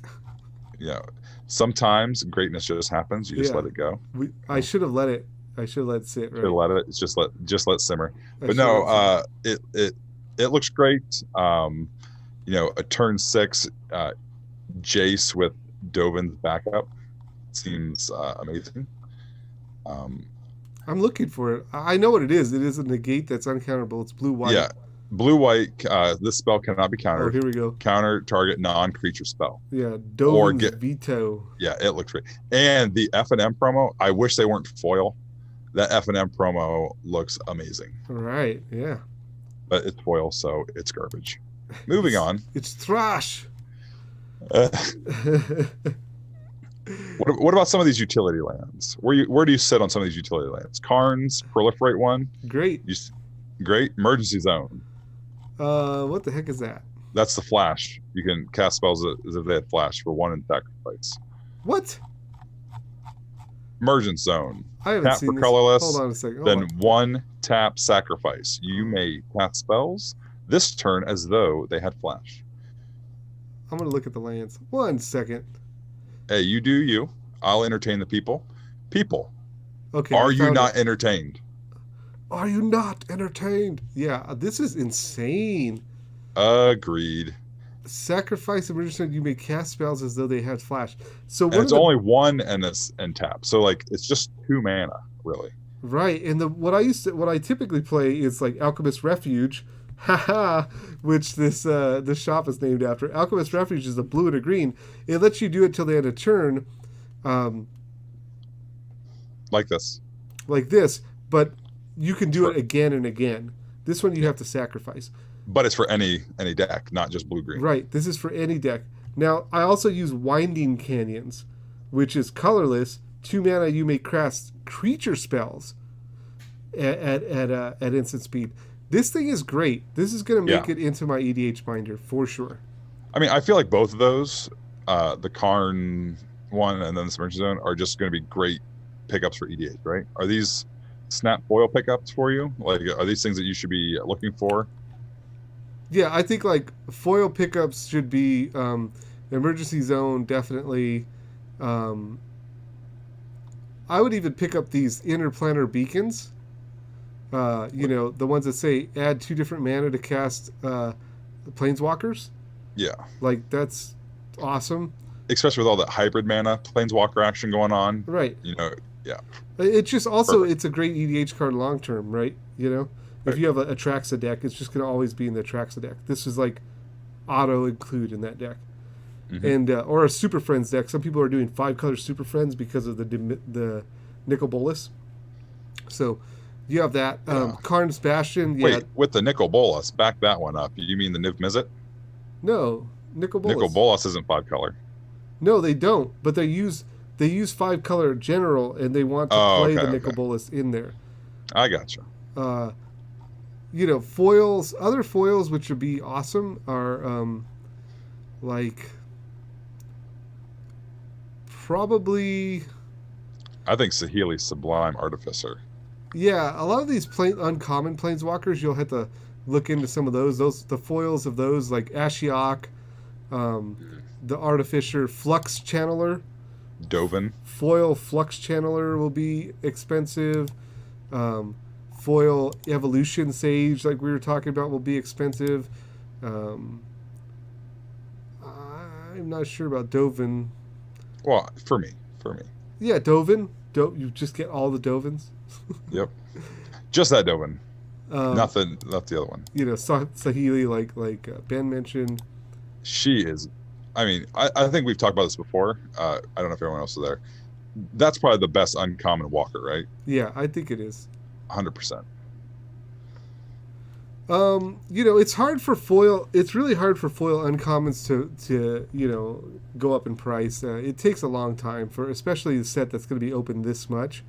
Yeah. Sometimes greatness just happens. You just let it go. I should have let it. I should let it sit. Right. Should let it. It's just let simmer. But no, it looks great. A turn 6 Jace with Dovin's backup seems amazing. I'm looking for it. I know what it is. It is a negate that's uncounterable. It's blue-white. Yeah, blue-white. This spell cannot be countered. Oh, here we go. Counter target non-creature spell. Yeah, Dovin's Veto. Yeah, it looks great. And the F&M promo, I wish they weren't foil. That F&M promo looks amazing. All right, yeah. But it's foil, so it's garbage. Moving on. It's trash. What about some of these utility lands? Where do you sit on some of these utility lands? Karn's proliferate one. Great. Great. Emergency zone. What the heck is that? That's the flash. You can cast spells as if they had flash for 1 in sacrifice. What? Emergence zone. I haven't tap seen for this. colorless. Hold on a second. Then 1 tap sacrifice. You may cast spells this turn as though they had flash. I'm gonna look at the lands. 1 second. Hey, you do you. I'll entertain the people. People. Okay. Are you not entertained? Are you not entertained? Yeah, this is insane. Agreed. Sacrifice emergency. You may cast spells as though they had flash. So it's only 1 and tap. So like it's just 2 mana, really. Right. And what I typically play is like Alchemist Refuge. Haha, which this shop is named after. Alchemist Refuge is a blue and a green. It lets you do it till the end of turn. Like this. Like this, but you can do it again and again. This one you have to sacrifice. But it's for any deck, not just blue-green. Right. This is for any deck. Now, I also use Winding Canyons, which is colorless. 2 mana, you may cast creature spells at instant speed. This thing is great. This is going to make it into my EDH binder for sure. I mean, I feel like both of those, the Karn one and then the Emergency Zone, are just going to be great pickups for EDH, right? Are these snap foil pickups for you? Like, are these things that you should be looking for? Yeah, I think like foil pickups should be Emergency Zone, definitely. I would even pick up these interplanar beacons. The ones that say add 2 different mana to cast planeswalkers. Yeah. Like, that's awesome. Especially with all that hybrid mana planeswalker action going on. Right. Yeah. It's just also, it's a great EDH card long term, right? If you have a Traxa deck, it's just going to always be in the Traxa deck. This is like auto include in that deck. Mm-hmm. And or a Super Friends deck. Some people are doing 5-color Super Friends because of the Nicol Bolas. So you have that. Karn's Bastion. Yeah. Wait, with the Nicol Bolas, back that one up. You mean the Niv Mizzet? No, Nicol Bolas. Nicol Bolas isn't 5-color. No, they don't. But they use 5-color general, and they want to play the Nicol Bolas in there. I gotcha. Foils. Other foils which would be awesome are like probably. I think Saheeli's Sublime Artificer. Yeah, a lot of these uncommon planeswalkers, you'll have to look into some of those. The foils of those, like Ashiok, the Artificer, Flux Channeler. Dovin. Foil Flux Channeler will be expensive. Foil Evolution Sage, like we were talking about, will be expensive. Um, I'm not sure about Dovin. Well, for me. Yeah, Dovin. You just get all the Dovins. Yep. Just that Dovin. Um, Nothing. Not the other one. Sahili, like Ben mentioned. She is. I mean, I think we've talked about this before. I don't know if everyone else is there. That's probably the best uncommon walker, right? Yeah, I think it is. 100%. It's hard for foil. It's really hard for foil uncommons to go up in price. It takes a long time for, especially the set that's going to be open this much.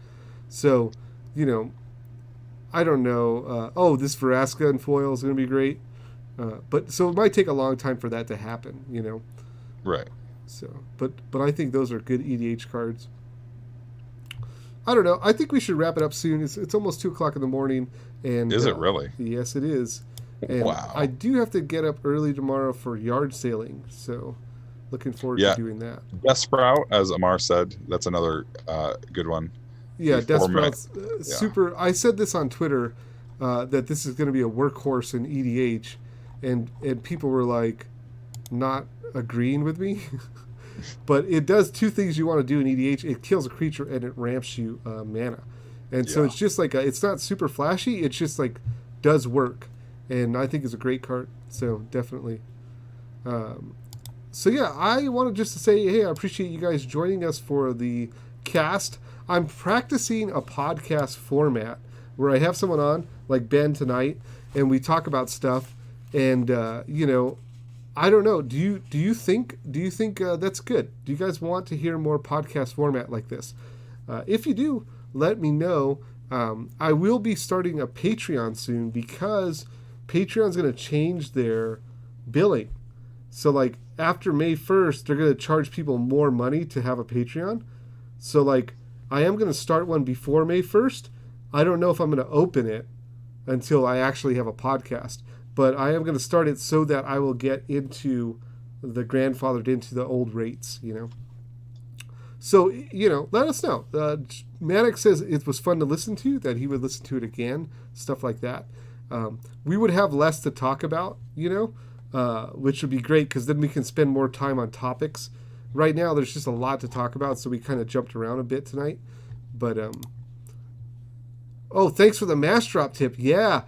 So, you know, I don't know. This Veraska and foil is going to be great. But so it might take a long time for that to happen. Right. So, but I think those are good EDH cards. I don't know. I think we should wrap it up soon. It's almost 2:00 in the morning, and is it really? Yes, it is. And wow. I do have to get up early tomorrow for yard sailing, so looking forward to doing that. Death Sprout, as Amar said, that's another good one. Yeah, Death Sprout's super. I said this on Twitter that this is going to be a workhorse in EDH, and people were like not agreeing with me. But it does two things you want to do in EDH. It kills a creature and it ramps you mana. And so it's just like, it's not super flashy. It's just like, does work. And I think it's a great card. So definitely. I wanted just to say, hey, I appreciate you guys joining us for the cast. I'm practicing a podcast format where I have someone on, like Ben tonight, and we talk about stuff. And, I don't know. Do you think that's good? Do you guys want to hear more podcast format like this? If you do, let me know. I will be starting a Patreon soon because Patreon's going to change their billing. So like after May 1st, they're going to charge people more money to have a Patreon. So like I am going to start one before May 1st. I don't know if I'm going to open it until I actually have a podcast. But I am going to start it so that I will get into the grandfathered into the old rates, So, let us know. Maddox says it was fun to listen to, that he would listen to it again, stuff like that. We would have less to talk about, which would be great because then we can spend more time on topics. Right now, there's just a lot to talk about, so we kind of jumped around a bit tonight. But, thanks for the mass drop tip. Yeah.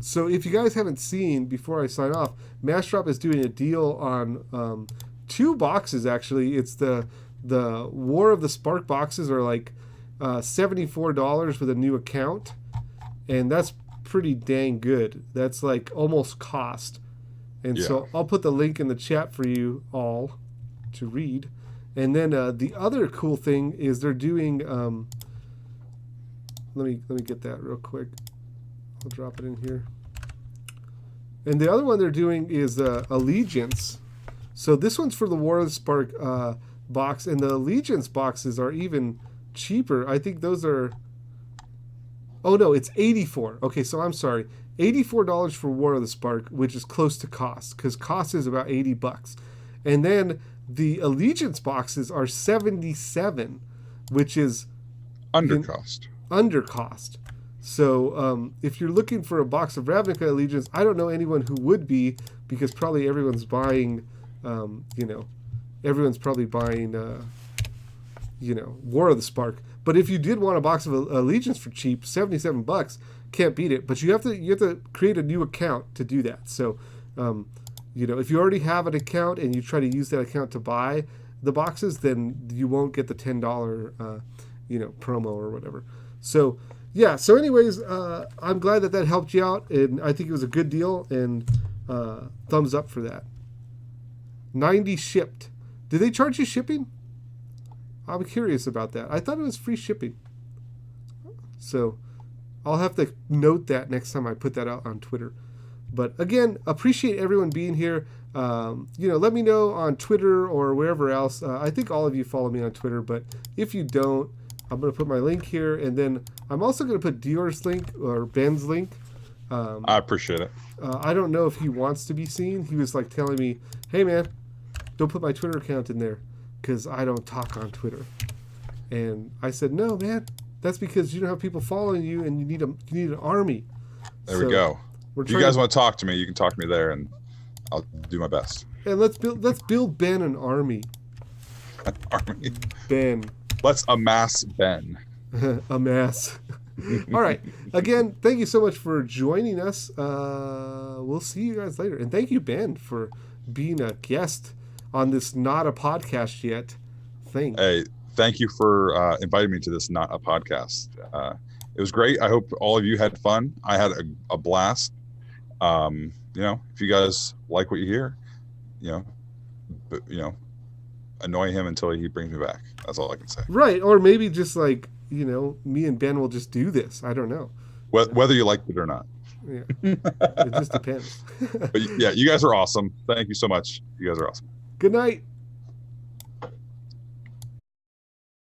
So if you guys haven't seen, before I sign off, Massdrop is doing a deal on 2 boxes, actually. It's the War of the Spark boxes are like $74 with a new account. And that's pretty dang good. That's like almost cost. And so I'll put the link in the chat for you all to read. And then the other cool thing is they're doing... let me get that real quick. I'll drop it in here. And the other one they're doing is Allegiance. So this one's for the War of the Spark box, and the Allegiance boxes are even cheaper. I think those are... Oh, no, it's $84. Okay, so I'm sorry. $84 for War of the Spark, which is close to cost, because cost is about $80. And then the Allegiance boxes are $77, which is... Undercost. Undercost. So if you're looking for a box of Ravnica Allegiance, I don't know anyone who would be, because probably everyone's buying, everyone's probably buying, War of the Spark. But if you did want a box of Allegiance for cheap, $77, can't beat it. But you have to create a new account to do that. So, if you already have an account and you try to use that account to buy the boxes, then you won't get the $10, promo or whatever. So. Yeah, so anyways, I'm glad that helped you out, and I think it was a good deal, and thumbs up for that. 90 shipped. Did they charge you shipping? I'm curious about that. I thought it was free shipping. So I'll have to note that next time I put that out on Twitter. But again, appreciate everyone being here. Let me know on Twitter or wherever else. I think all of you follow me on Twitter, but if you don't, I'm going to put my link here, and then I'm also going to put Dior's link or Ben's link. I appreciate it. I don't know if he wants to be seen. He was like telling me, hey, man, don't put my Twitter account in there because I don't talk on Twitter. And I said, no, man, that's because you don't have people following you and you need an army. There we go. We're If you guys want to talk to me, you can talk to me there, and I'll do my best. And let's build Ben an army. An army. Ben. Let's amass Ben. Amass. All right. Again, thank you so much for joining us. We'll see you guys later. And thank you, Ben, for being a guest on this Not a Podcast Yet thing. Hey, thank you for inviting me to this Not a Podcast. It was great. I hope all of you had fun. I had a blast. If you guys like what you hear, annoy him until he brings me back. That's all I can say. Right. Or maybe just like, me and Ben will just do this. I don't know. Whether you like it or not. Yeah. It just depends. But yeah, you guys are awesome. Thank you so much. You guys are awesome. Good night.